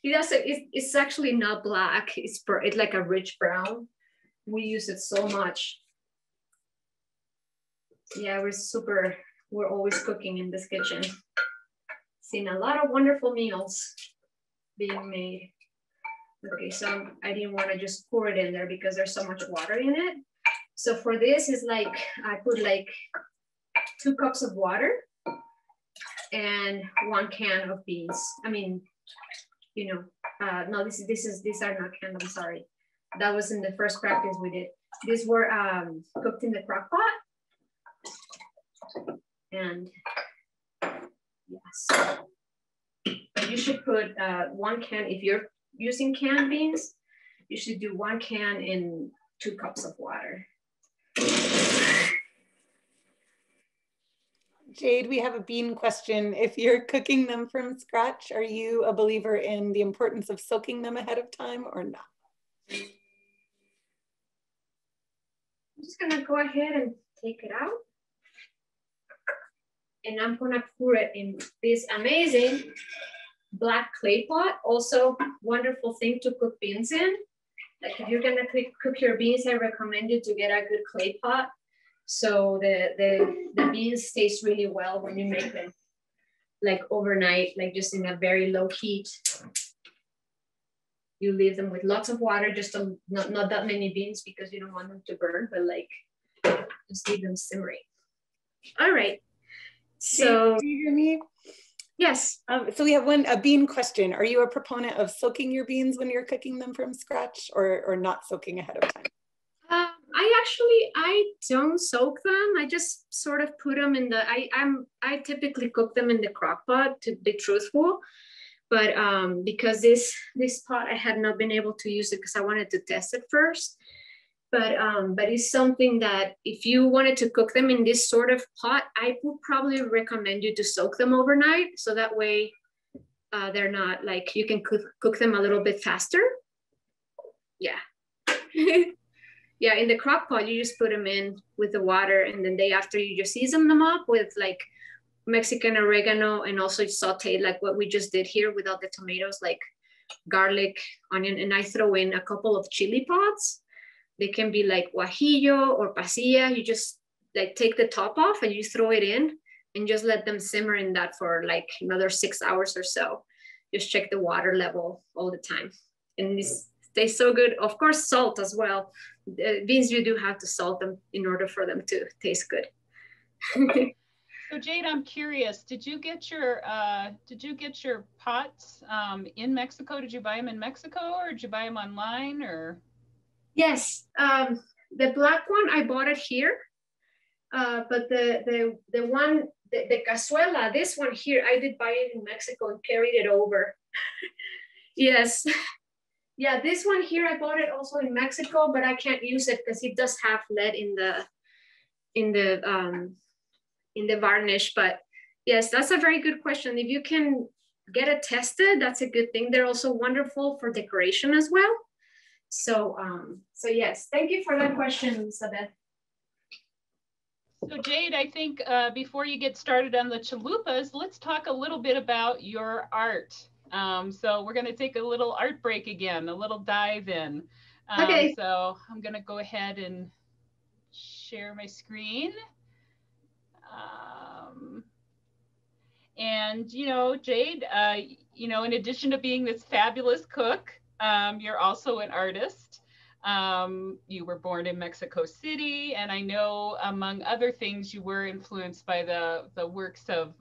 It's actually not black, it's like a rich brown. We use it so much. Yeah, we're always cooking in this kitchen. Seen a lot of wonderful meals being made. Okay, so I didn't want to just pour it in there because there's so much water in it. So for this is like, I put like 2 cups of water and 1 can of beans. I mean, you know, no, these are not canned, I'm sorry. That was in the first practice we did. These were cooked in the crock pot. And yes, you should put 1 can, if you're using canned beans, you should do 1 can in 2 cups of water.
Jade, we have a bean question. If you're cooking them from scratch, are you a believer in the importance of soaking them ahead of time or not?
I'm just gonna go ahead and take it out. And I'm gonna pour it in this amazing black clay pot. Also wonderful thing to cook beans in. Like if you're gonna cook your beans, I recommend you to get a good clay pot. So the beans taste really well when you make them like overnight, like just in a very low heat. You leave them with lots of water, just not that many beans because you don't want them to burn, but like just leave them simmering. All right. So
do you hear me?
Yes.
So we have a bean question. Are you a proponent of soaking your beans when you're cooking them from scratch or not soaking ahead of time?
I don't soak them. I just sort of put them in the, I typically cook them in the crock pot, to be truthful. But because this pot, I had not been able to use it because I wanted to test it first. But it's something that if you wanted to cook them in this sort of pot, I would probably recommend you to soak them overnight. So that way they're not like, you can cook them a little bit faster. Yeah. Yeah, in the crock pot, you just put them in with the water and then day after you just season them up with like Mexican oregano and also saute like what we just did here without the tomatoes, like garlic, onion, and I throw in a couple of chili pods. They can be like guajillo or pasilla. You just like take the top off and you throw it in and just let them simmer in that for like another 6 hours or so. Just check the water level all the time. And this tastes so good. Of course, salt as well. Beans, you do have to salt them in order for them to taste good.
So Jade, I'm curious, did you get your pots in Mexico? Did you buy them in Mexico, or did you buy them online, or?
Yes, the black one, I bought it here. But the one, the cazuela, this one here, I did buy it in Mexico and carried it over. Yes. Yeah, this one here, I bought it also in Mexico, but I can't use it because it does have lead in the varnish. But yes, that's a very good question. If you can get it tested, that's a good thing. They're also wonderful for decoration as well. So yes, thank you for that question, Elizabeth.
So Jade, I think before you get started on the chalupas, let's talk a little bit about your art. So we're going to take a little art break again, a little dive in.
Okay.
So I'm going to go ahead and share my screen. And, you know, Jade, you know, in addition to being this fabulous cook, you're also an artist. You were born in Mexico City, and I know, among other things, you were influenced by the works of,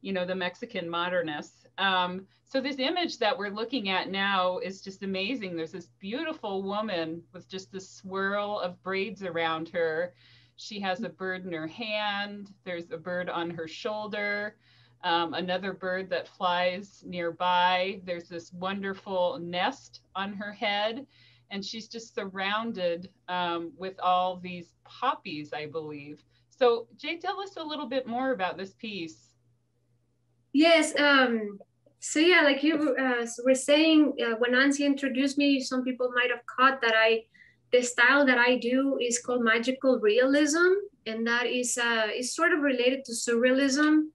you know, the Mexican modernists. So this image that we're looking at now is just amazing. There's this beautiful woman with just this swirl of braids around her. She has a bird in her hand. There's a bird on her shoulder. Another bird that flies nearby. There's this wonderful nest on her head. And she's just surrounded with all these poppies, I believe. So Jay, tell us a little bit more about this piece.
Yes, so yeah, like you were saying, when Nancy introduced me, some people might have caught that the style that I do is called magical realism. And that is sort of related to surrealism.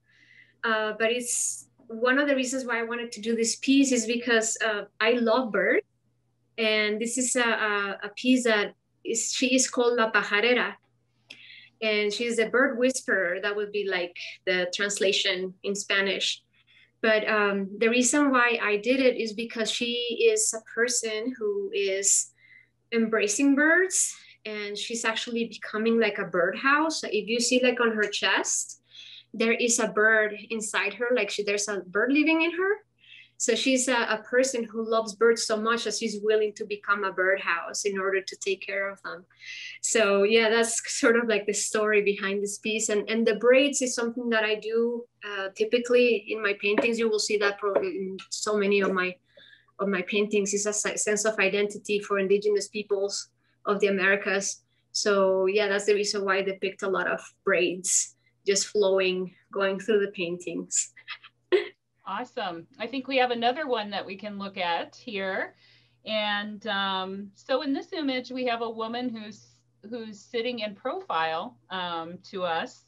But it's one of the reasons why I wanted to do this piece is because I love birds. And this is a piece she is called La Pajarera. And she's a bird whisperer. That would be like the translation in Spanish. But the reason why I did it is because she is a person who is embracing birds, and she's actually becoming like a birdhouse. So if you see like on her chest, there is a bird inside her, like there's a bird living in her. So she's a person who loves birds so much that she's willing to become a birdhouse in order to take care of them. So yeah, that's sort of like the story behind this piece. And the braids is something that I do typically in my paintings. You will see that probably in so many of my paintings. Is a sense of identity for indigenous peoples of the Americas. So yeah, that's the reason why I depict a lot of braids just flowing, going through the paintings.
Awesome. I think we have another one that we can look at here. And so in this image, we have a woman who's sitting in profile to us.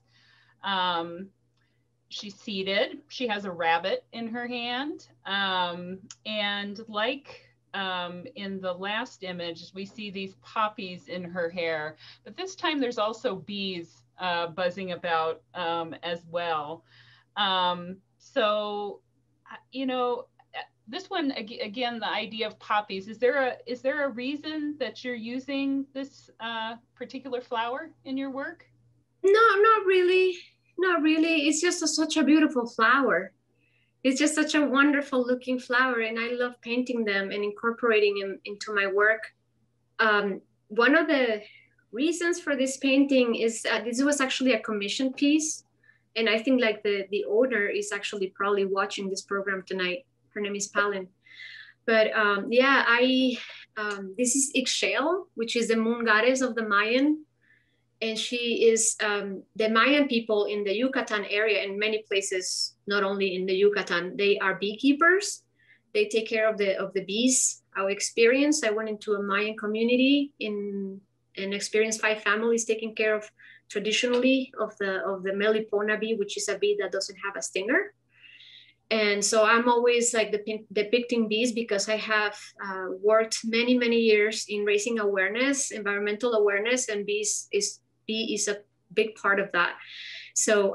She's seated. She has a rabbit in her hand. And like in the last image, we see these poppies in her hair. But this time there's also bees buzzing about as well. So, you know, this one, again, the idea of poppies, is there a reason that you're using this particular flower in your work?
No, not really. Not really. It's just such a beautiful flower. It's just such a wonderful looking flower, and I love painting them and incorporating them into my work. One of the reasons for this painting is this was actually a commission piece. And I think like the owner is actually probably watching this program tonight. Her name is Palin. But yeah, this is Ixchel, which is the moon goddess of the Mayan. And she is the Mayan people in the Yucatan area, and many places, not only in the Yucatan, they are beekeepers. They take care of the bees. Our experience, I went into a Mayan community and experienced 5 families taking care of traditionally of the Melipona bee, which is a bee that doesn't have a stinger. And so I'm always like depicting bees because I have worked many years in raising awareness, environmental awareness, and bee is a big part of that. So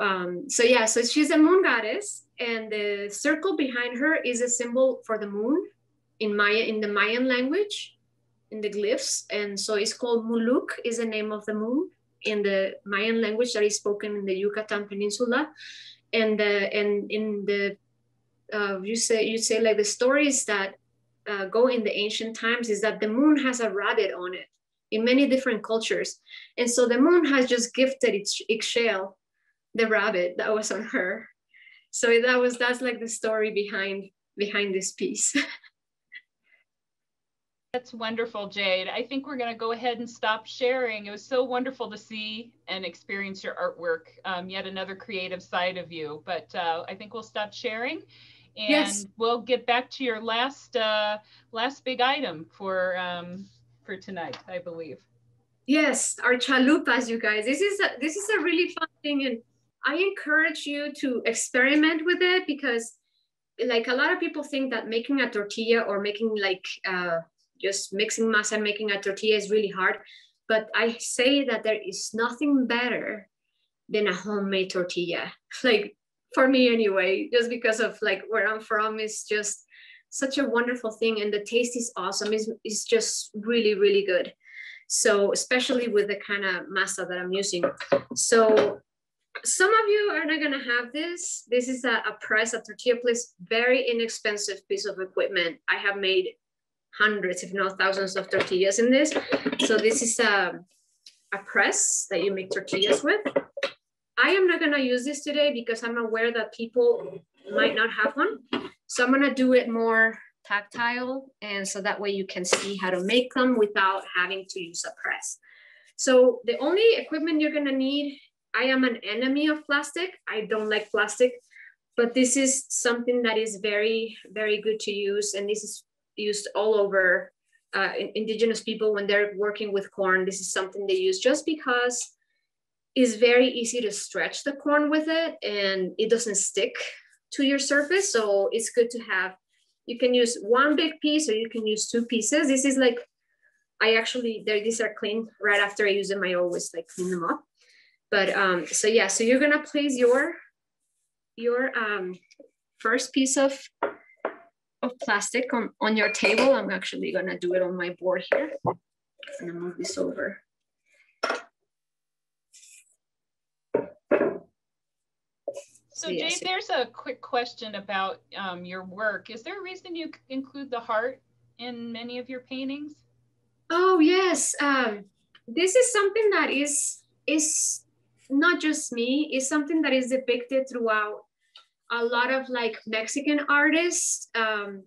yeah, so she's a moon goddess, and the circle behind her is a symbol for the moon in the Mayan language, in the glyphs. And so it's called Muluk is the name of the moon in the Mayan language that is spoken in the Yucatan Peninsula. And in the you say like the stories that go in the ancient times is that the moon has a rabbit on it in many different cultures. And so the moon has just gifted its shell, the rabbit that was on her. So that's like the story behind this piece.
That's wonderful, Jade. I think we're going to go ahead and stop sharing. It was so wonderful to see and experience your artwork, yet another creative side of you. But I think we'll stop sharing, and yes, we'll get back to your last big item for tonight, I believe.
Yes, our chalupas, you guys. This is a really fun thing, and I encourage you to experiment with it, because like a lot of people think that making a tortilla or making like just mixing masa and making a tortilla is really hard. But I say that there is nothing better than a homemade tortilla. Like for me anyway, just because of like where I'm from, is just such a wonderful thing. And the taste is awesome. It's just really, really good. So especially with the kind of masa that I'm using. So some of you are not gonna have this. This is a press, a tortilla press, very inexpensive piece of equipment. I have made hundreds, if not thousands of tortillas in this. So this is a press that you make tortillas with. I am not gonna use this today because I'm aware that people might not have one. So I'm gonna do it more tactile, and so that way you can see how to make them without having to use a press. So the only equipment you're gonna need, I am an enemy of plastic. I don't like plastic, but this is something that is very, very good to use. And this is used all over indigenous people when they're working with corn. This is something they use just because it's very easy to stretch the corn with it and it doesn't stick to your surface. So it's good to have, you can use one big piece or you can use two pieces. This is like, these are clean right after I use them. I always like clean them up. But so yeah, so you're gonna place your first piece of plastic on your table. I'm actually gonna do it on my board here. I'm gonna move this over.
So Jade, there's a quick question about your work. Is there a reason you include the heart in many of your paintings?
Oh yes, this is something that is not just me. It's something that is depicted throughout a lot of like Mexican artists,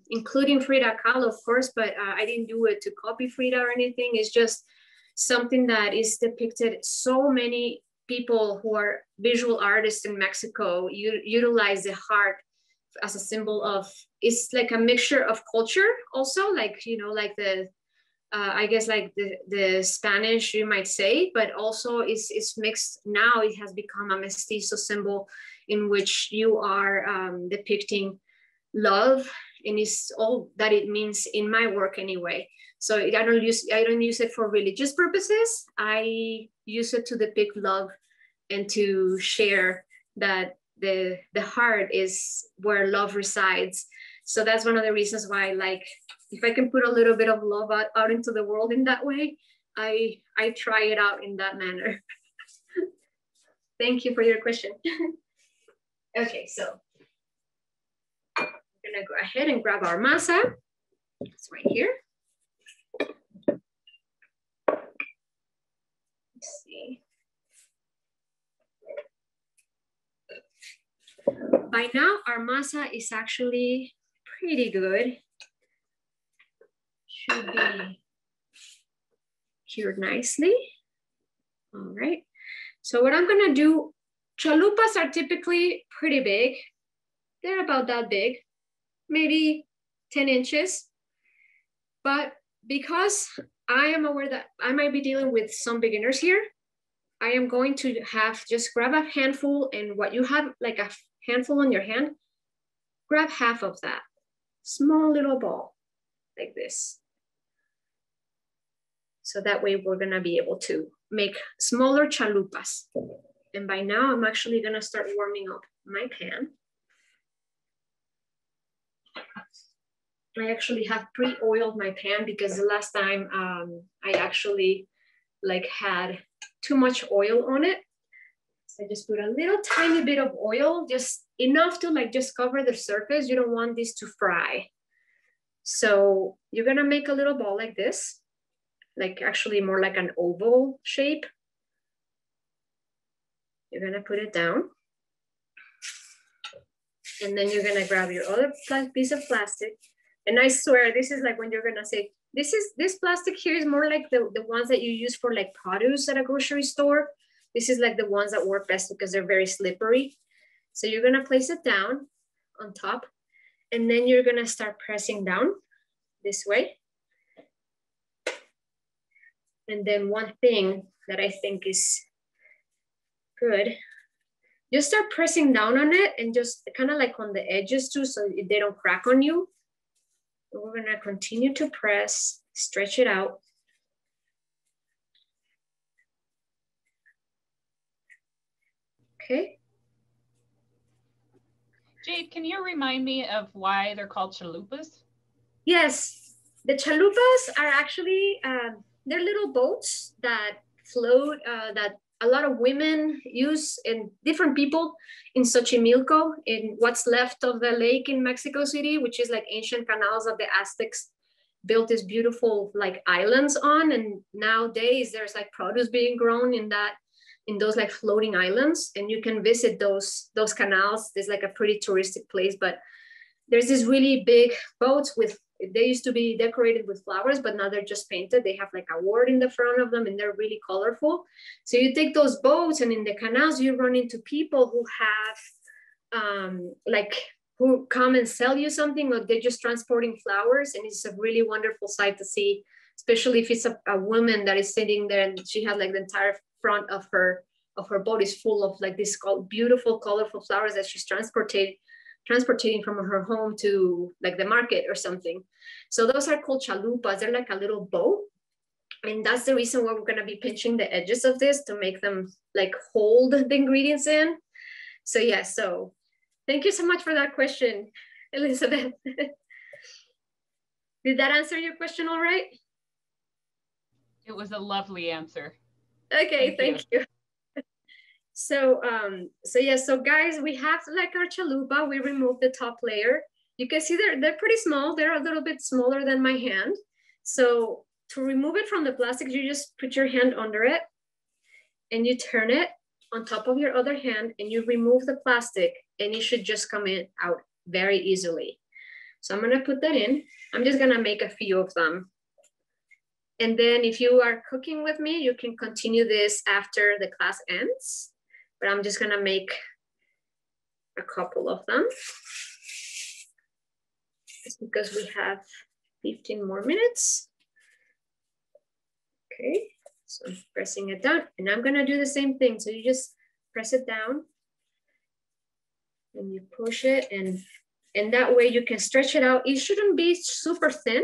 including Frida Kahlo, of course, but I didn't do it to copy Frida or anything. It's just something that is depicted. So many people who are visual artists in Mexico utilize the heart as a symbol of, it's like a mixture of culture also, like, you know, like the, I guess like the Spanish, you might say, but also it's mixed. Now it has become a mestizo symbol in which you are depicting love, and it's all that it means in my work anyway. So I don't use it for religious purposes. I use it to depict love and to share that the heart is where love resides. So that's one of the reasons why, like, if I can put a little bit of love out into the world in that way, I try it out in that manner. Thank you for your question. Okay, so I'm gonna go ahead and grab our masa. It's right here. Let's see. By now, our masa is actually pretty good. Should be cured nicely. All right. So what I'm gonna do, chalupas are typically pretty big. They're about that big, maybe 10 inches. But because I am aware that I might be dealing with some beginners here, I am going to have just grab a handful, and what you have like a handful on your hand, grab half of that. Small little ball like this. So that way we're gonna be able to make smaller chalupas. And by now I'm actually gonna start warming up my pan. I actually have pre-oiled my pan because the last time I actually like had too much oil on it. So I just put a little tiny bit of oil, just enough to like just cover the surface. You don't want this to fry. So you're gonna make a little ball like this, like actually more like an oval shape. You're gonna put it down. And then you're gonna grab your other piece of plastic. And I swear, this is like when you're gonna say, this plastic here is more like the ones that you use for like produce at a grocery store. This is like the ones that work best because they're very slippery. So you're gonna place it down on top, and then you're gonna start pressing down this way. And then one thing that I think is good, just start pressing down on it and just kind of like on the edges too, so they don't crack on you. And we're gonna continue to press, stretch it out. Okay.
Jade, can you remind me of why they're called chalupas?
Yes, the chalupas are actually, they're little boats that float, that a lot of women use, and different people in Xochimilco, in what's left of the lake in Mexico City, which is like ancient canals that the Aztecs built these beautiful like islands on. And nowadays there's like produce being grown in those like floating islands, and you can visit those canals. There's like a pretty touristic place, but there's these really big boats with, they used to be decorated with flowers, but now they're just painted. They have like a word in the front of them, and they're really colorful. So you take those boats, and in the canals, you run into people who have who come and sell you something, or they're just transporting flowers. And it's a really wonderful sight to see, especially if it's a woman that is sitting there and she has like the entire front of her boat is full of like these beautiful, colorful flowers that she's transporting from her home to like the market or something. So those are called chalupas. They're like a little boat. And that's the reason why we're gonna be pinching the edges of this to make them like hold the ingredients in. So yeah, so thank you so much for that question, Elizabeth. Did that answer your question all right?
It was a lovely answer.
Okay, thank you. So yeah, so guys, we have like our chalupa. We removed the top layer. You can see they're pretty small. They're a little bit smaller than my hand. So to remove it from the plastic, you just put your hand under it and you turn it on top of your other hand, and you remove the plastic, and it should just come out very easily. So I'm gonna put that in. I'm just gonna make a few of them. And then if you are cooking with me, you can continue this after the class ends, but I'm just gonna make a couple of them. It's because we have 15 more minutes. Okay, so I'm pressing it down, and I'm gonna do the same thing. So you just press it down and you push it, and that way you can stretch it out. It shouldn't be super thin.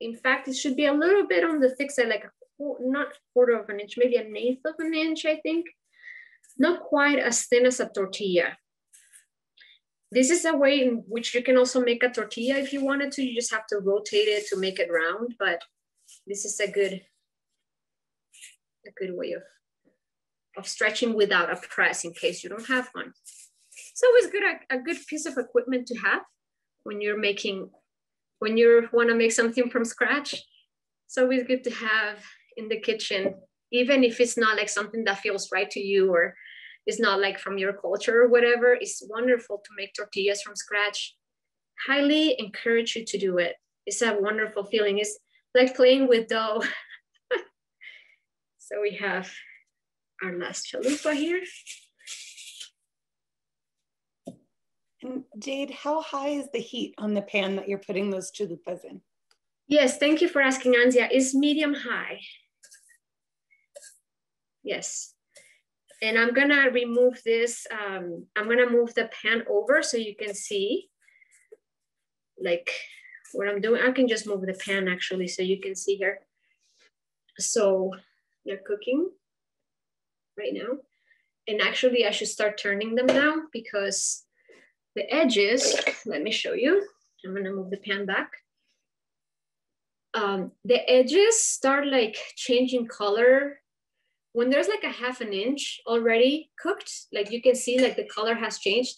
In fact, it should be a little bit on the thick side, like not a quarter of an inch, maybe an eighth of an inch, I think. Not quite as thin as a tortilla. This is a way in which you can also make a tortilla if you wanted to. You just have to rotate it to make it round, but this is a good way of stretching without a press in case you don't have one. It's always a good piece of equipment to have when you want to make something from scratch. It's always good to have in the kitchen, even if it's not like something that feels right to you, or it's not like from your culture or whatever. It's wonderful to make tortillas from scratch. Highly encourage you to do it. It's a wonderful feeling. It's like playing with dough. So we have our last chalupa here.
And Jade, how high is the heat on the pan that you're putting those chalupas in?
Yes, thank you for asking, Anzia. It's medium high. Yes. And I'm gonna remove this. I'm gonna move the pan over so you can see like what I'm doing. I can just move the pan actually so you can see here. So they're cooking right now. And actually I should start turning them now because the edges, let me show you. I'm gonna move the pan back. The edges start like changing color when there's like a half an inch already cooked, like you can see like the color has changed,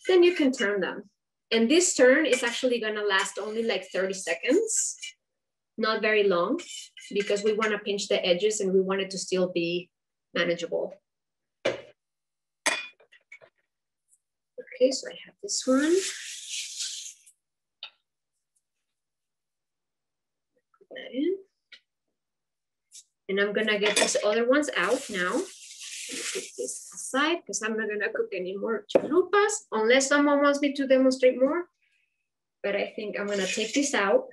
then you can turn them. And this turn is actually gonna last only like 30 seconds, not very long, because we wanna pinch the edges and we want it to still be manageable. Okay, so I have this one. Put that in. And I'm gonna get these other ones out now. Put this aside because I'm not gonna cook any more chalupas unless someone wants me to demonstrate more. But I think I'm gonna take this out.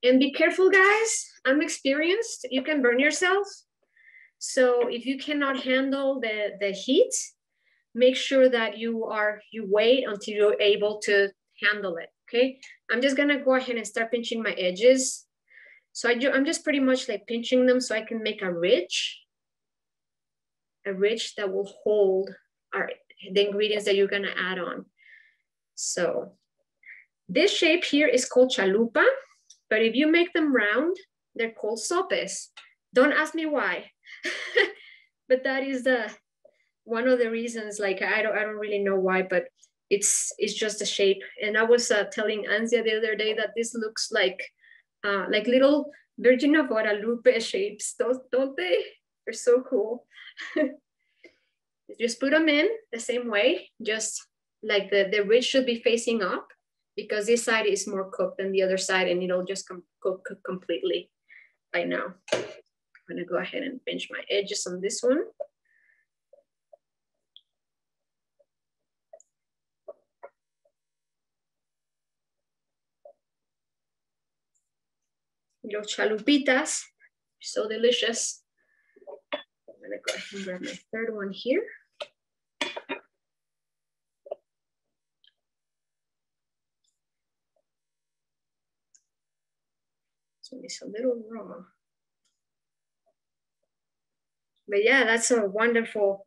And be careful, guys. I'm experienced. You can burn yourself. So if you cannot handle the heat, make sure that you wait until you're able to handle it, okay? I'm just gonna go ahead and start pinching my edges. So I'm just pretty much like pinching them so I can make a ridge that will hold the ingredients that you're gonna add on. So this shape here is called chalupa, but if you make them round, they're called sopes. Don't ask me why, but that is one of the reasons. Like I don't really know why, but it's just a shape. And I was telling Anzia the other day that this looks like little Virgin of Guadalupe shapes, don't they? They're so cool. Just put them in the same way, just like the ridge should be facing up because this side is more cooked than the other side and it'll just cook completely by now. I'm gonna go ahead and pinch my edges on this one. Little chalupitas, so delicious. I'm gonna go ahead and grab my third one here. So it's a little raw. But yeah, that's a wonderful.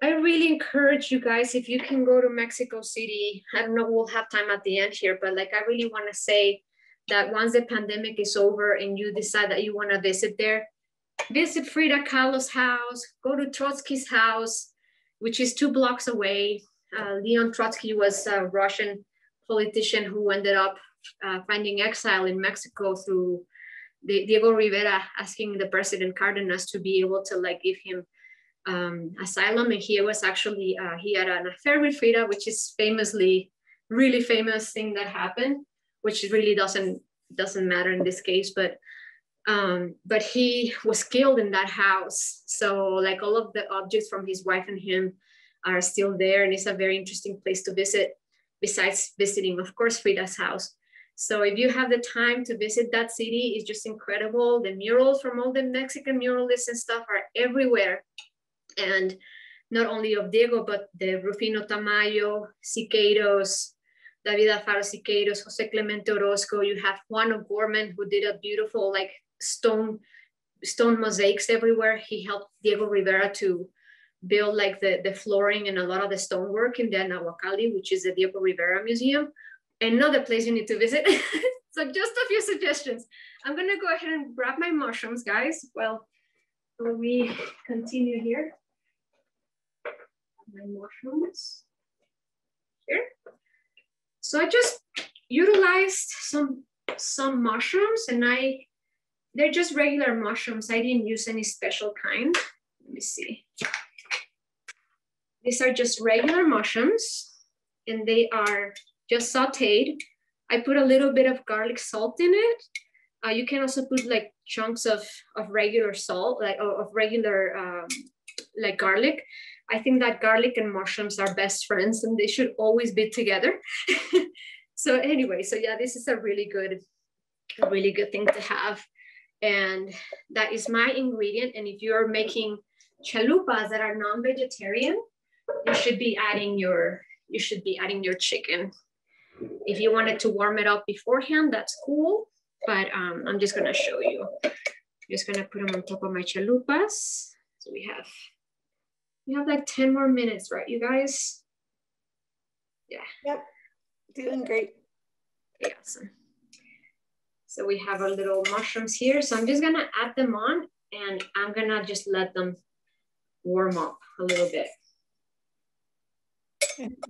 I really encourage you guys, if you can go to Mexico City, I don't know, we'll have time at the end here, but like I really wanna say that once the pandemic is over and you decide that you wanna visit there, visit Frida Kahlo's house, go to Trotsky's house, which is 2 blocks away. Leon Trotsky was a Russian politician who ended up finding exile in Mexico through Diego Rivera asking the president Cardenas to be able to like give him asylum. And he was actually, he had an affair with Frida, which is famously, really famous thing that happened, which really doesn't matter in this case, but he was killed in that house. So like all of the objects from his wife and him are still there. And it's a very interesting place to visit besides visiting, of course, Frida's house. So if you have the time to visit that city, it's just incredible. The murals from all the Mexican muralists and stuff are everywhere. And not only of Diego, but the Rufino Tamayo, Siqueiros, David Alfaro Siqueiros, Jose Clemente Orozco. You have Juan O'Gorman, who did a beautiful like stone mosaics everywhere. He helped Diego Rivera to build like the flooring and a lot of the stonework in the Nahuacalli, which is the Diego Rivera Museum. Another place you need to visit. So just a few suggestions. I'm gonna go ahead and grab my mushrooms, guys. Well, we continue here. My mushrooms here. So I just utilized some mushrooms and they're just regular mushrooms. I didn't use any special kind. Let me see. These are just regular mushrooms and they are just sauteed. I put a little bit of garlic salt in it. You can also put like chunks of regular salt, like of regular like garlic. I think that garlic and mushrooms are best friends and they should always be together. So anyway, so yeah, this is a really good thing to have. And that is my ingredient. And if you're making chalupas that are non-vegetarian, you should be adding your chicken. If you wanted to warm it up beforehand, that's cool. But I'm just gonna show you. I'm just gonna put them on top of my chalupas. So we have like 10 more minutes, right, you guys? Yeah.
Yep, doing great.
Yeah, awesome. So we have our little mushrooms here. So I'm just gonna add them on. And I'm gonna just let them warm up a little bit.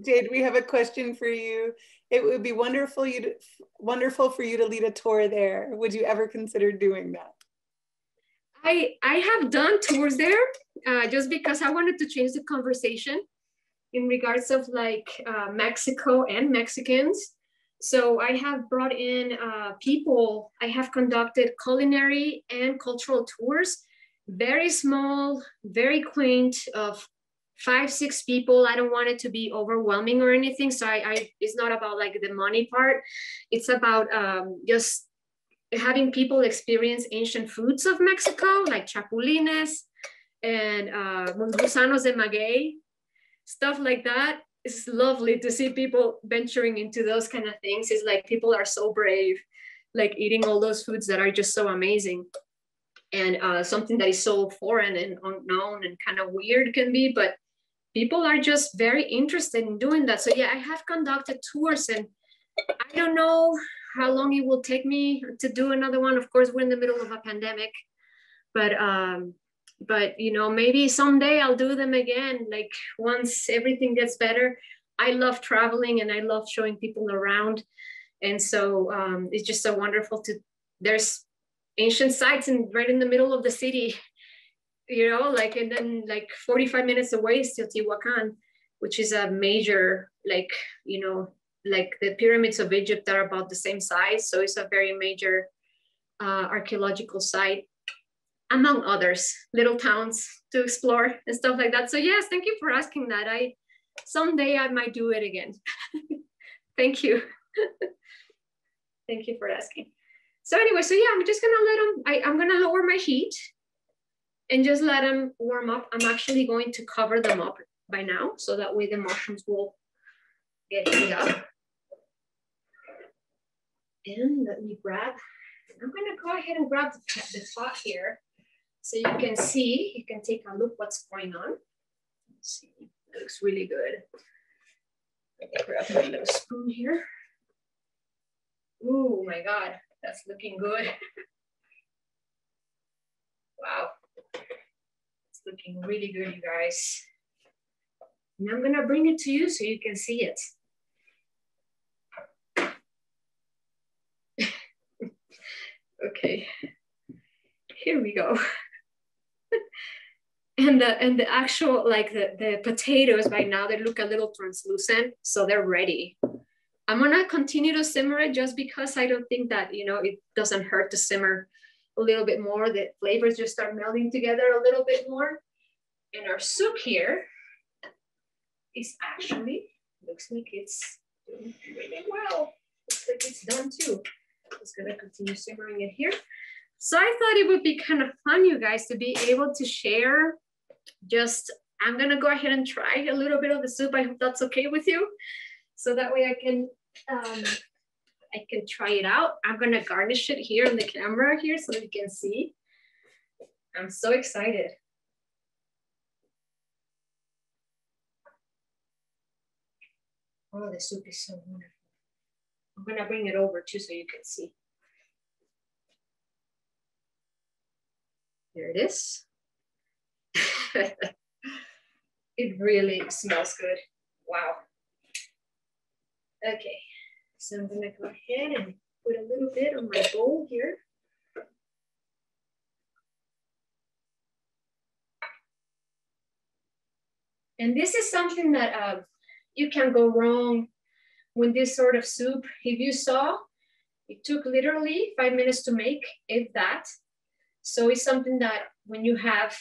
Jade, we have a question for you. It would be wonderful for you to lead a tour there. Would you ever consider doing that?
I have done tours there just because I wanted to change the conversation in regards of like Mexico and Mexicans. So I have brought in people. I have conducted culinary and cultural tours, very small, very quaint, of 5-6 people. I don't want it to be overwhelming or anything. So it's not about like the money part. It's about just having people experience ancient foods of Mexico, like chapulines and gusanos de maguey, stuff like that. It's lovely to see people venturing into those kind of things. It's like people are so brave, like eating all those foods that are just so amazing. And something that is so foreign and unknown and kind of weird can be, but people are just very interested in doing that. So yeah, I have conducted tours, and I don't know how long it will take me to do another one. Of course, we're in the middle of a pandemic, but you know, maybe someday I'll do them again, like once everything gets better. I love traveling and I love showing people around. And so it's just so wonderful there's ancient sites right in the middle of the city, you know, like, and then like 45 minutes away is Teotihuacan, which is a major, like, you know, like the pyramids of Egypt are about the same size. So it's a very major archaeological site, among others, little towns to explore and stuff like that. So yes, thank you for asking that. Someday I might do it again. Thank you. Thank you for asking. So anyway, so yeah, I'm just gonna let them, I'm gonna lower my heat and just let them warm up. I'm actually going to cover them up by now, so that way the mushrooms will get heated up. And let me I'm gonna go ahead and grab the pot here so you can see, you can take a look what's going on. Let's see, it looks really good. Let me grab my little spoon here. Oh my God, that's looking good. Wow, it's looking really good, you guys. And I'm gonna bring it to you so you can see it. Okay, here we go. And the actual, like the potatoes by now, they look a little translucent, so they're ready. I'm gonna continue to simmer it just because I don't think that, you know, it doesn't hurt to simmer a little bit more. The flavors just start melding together a little bit more. And our soup here is actually, looks like it's doing really well. Looks like it's done too. Just gonna continue simmering it here. So I thought it would be kind of fun, you guys, to be able to share I'm gonna go ahead and try a little bit of the soup. I hope that's okay with you. So that way I can try it out. I'm gonna garnish it here on the camera here so you can see. I'm so excited. Oh, the soup is so wonderful. I'm gonna bring it over too so you can see. There it is. It really smells good. Wow. Okay, so I'm gonna go ahead and put a little bit on my bowl here. And this is something that you can go wrong with this sort of soup. If you saw, it took literally 5 minutes to make, if that. So it's something that when you have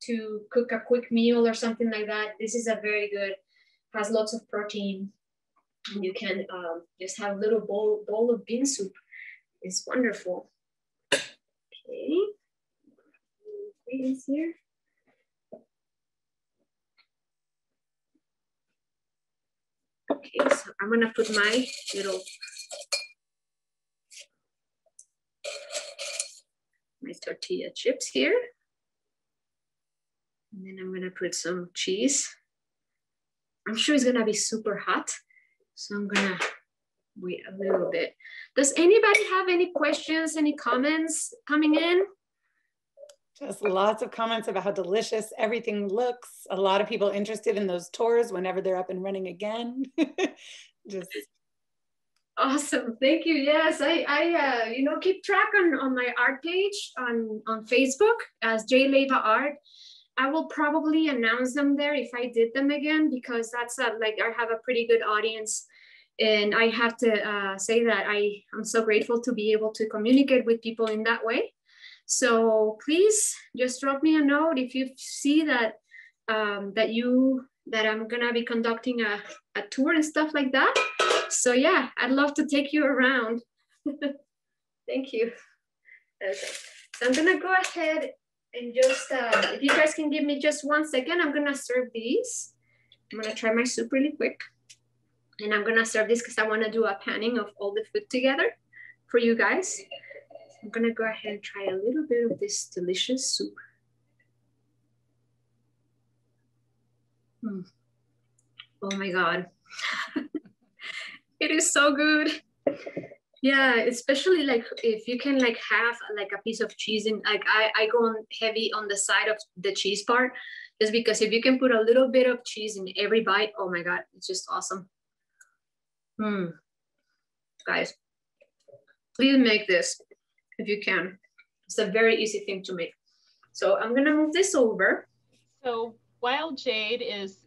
to cook a quick meal or something like that, this is a very good, has lots of protein. And you can just have a little bowl of bean soup. It's wonderful. Okay, ingredients here. Okay, so I'm gonna put my tortilla chips here. And then I'm gonna put some cheese. I'm sure it's gonna be super hot, so I'm gonna wait a little bit. Does anybody have any questions, any comments coming in?
Just lots of comments about how delicious everything looks. A lot of people interested in those tours whenever they're up and running again. Just
awesome, thank you. Yes, I you know, keep track on my art page on Facebook as Jade Leyva Art. I will probably announce them there if I did them again, because that's like I have a pretty good audience, and I have to say that I'm so grateful to be able to communicate with people in that way. So please just drop me a note if you see that that I'm gonna be conducting a tour and stuff like that. So yeah, I'd love to take you around. Thank you. Okay, so I'm gonna go ahead and just, if you guys can give me just 1 second, I'm gonna serve these. I'm gonna try my soup really quick. And I'm gonna serve this because I wanna do a panning of all the food together for you guys. I'm gonna go ahead and try a little bit of this delicious soup. Oh my God. It is so good. Yeah, especially like if you can like have like a piece of cheese in, like I go on heavy on the side of the cheese part, just because if you can put a little bit of cheese in every bite, oh my God, it's just awesome. Guys, please make this if you can. It's a very easy thing to make. So I'm gonna move this over.
So while Jade is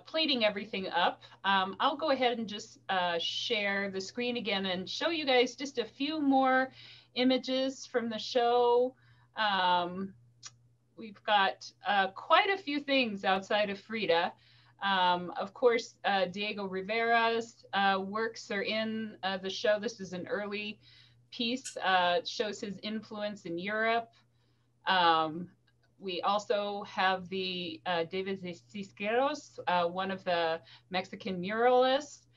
plating everything up, I'll go ahead and just share the screen again and show you guys just a few more images from the show. We've got quite a few things outside of Frida. Of course, Diego Rivera's works are in the show. This is an early piece, shows his influence in Europe. We also have the David Cisqueros, one of the Mexican muralists.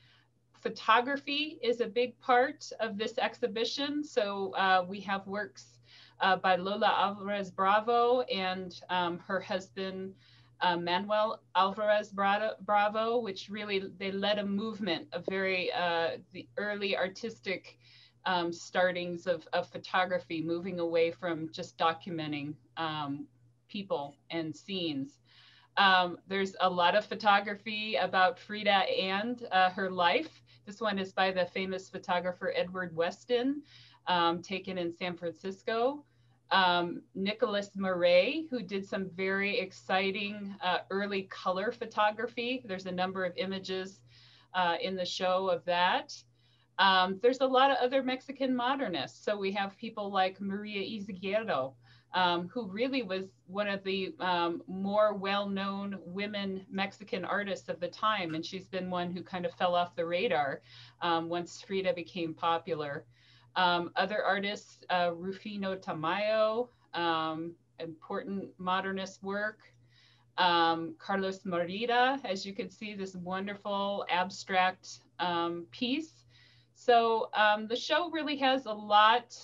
Photography is a big part of this exhibition. So we have works by Lola Alvarez Bravo and her husband, Manuel Alvarez Bravo, which really, they led a movement of very, the early artistic startings of photography, moving away from just documenting people and scenes. There's a lot of photography about Frida and her life. This one is by the famous photographer Edward Weston, taken in San Francisco. Nicholas Murray, who did some very exciting early color photography. There's a number of images in the show of that. There's a lot of other Mexican modernists. So we have people like Maria Izquierdo, who really was one of the more well-known women Mexican artists of the time. And she's been one who kind of fell off the radar once Frida became popular. Other artists, Rufino Tamayo, important modernist work. Carlos Morita, as you can see, this wonderful abstract piece. So the show really has a lot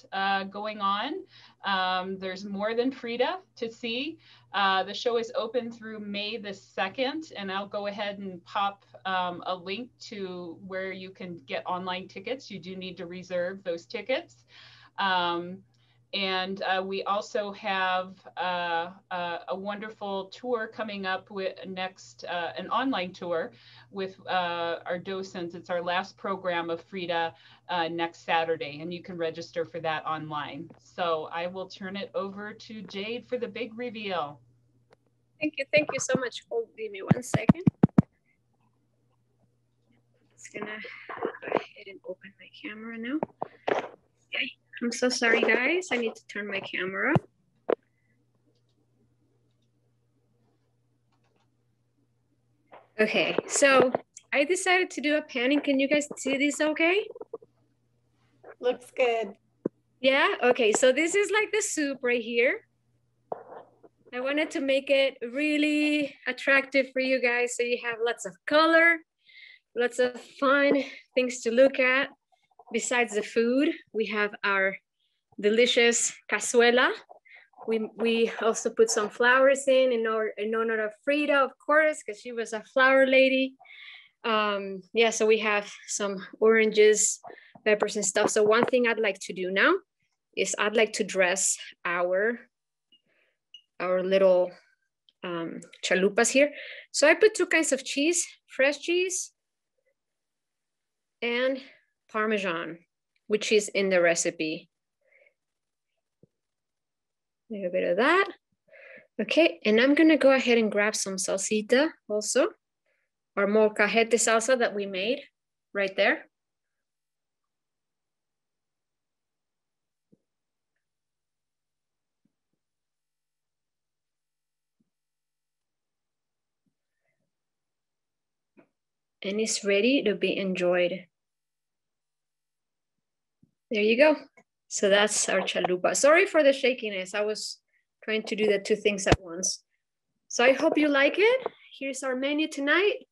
going on. There's more than Frida to see. The show is open through May the 2nd, and I'll go ahead and pop a link to where you can get online tickets. You do need to reserve those tickets. And we also have a wonderful tour coming up with next, an online tour with our docents. It's our last program of Frida next Saturday, and you can register for that online. So I will turn it over to Jade for the big reveal.
Thank you so much. Hold, give me 1 second. It's gonna go ahead and open my camera now. Okay. I'm so sorry, guys. I need to turn my camera. Okay, so I decided to do a panning. Can you guys see this okay?
looks good.
Yeah, okay, so this is like the soup right here. I wanted to make it really attractive for you guys so you have lots of color, lots of fun things to look at. Besides the food, we have our delicious cazuela. We also put some flowers in honor of Frida, of course, because she was a flower lady. Yeah, so we have some oranges, peppers and stuff. So one thing I'd like to do now is I'd like to dress our our little chalupas here. So I put 2 kinds of cheese, fresh cheese and Parmesan, which is in the recipe. A little bit of that. Okay, and I'm gonna go ahead and grab some salsita also, our molcajete salsa that we made right there. And it's ready to be enjoyed. There you go. So that's our chalupa. Sorry for the shakiness. I was trying to do the 2 things at once. So I hope you like it. Here's our menu tonight.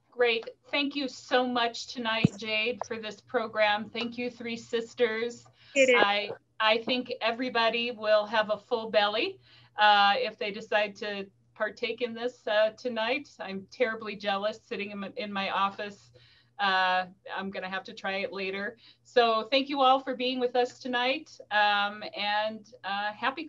Great. Thank you so much tonight, Jade, for this program. Thank you, 3 sisters. I think everybody will have a full belly if they decide to partake in this tonight. I'm terribly jealous sitting in my office. I'm going to have to try it later. So thank you all for being with us tonight, and happy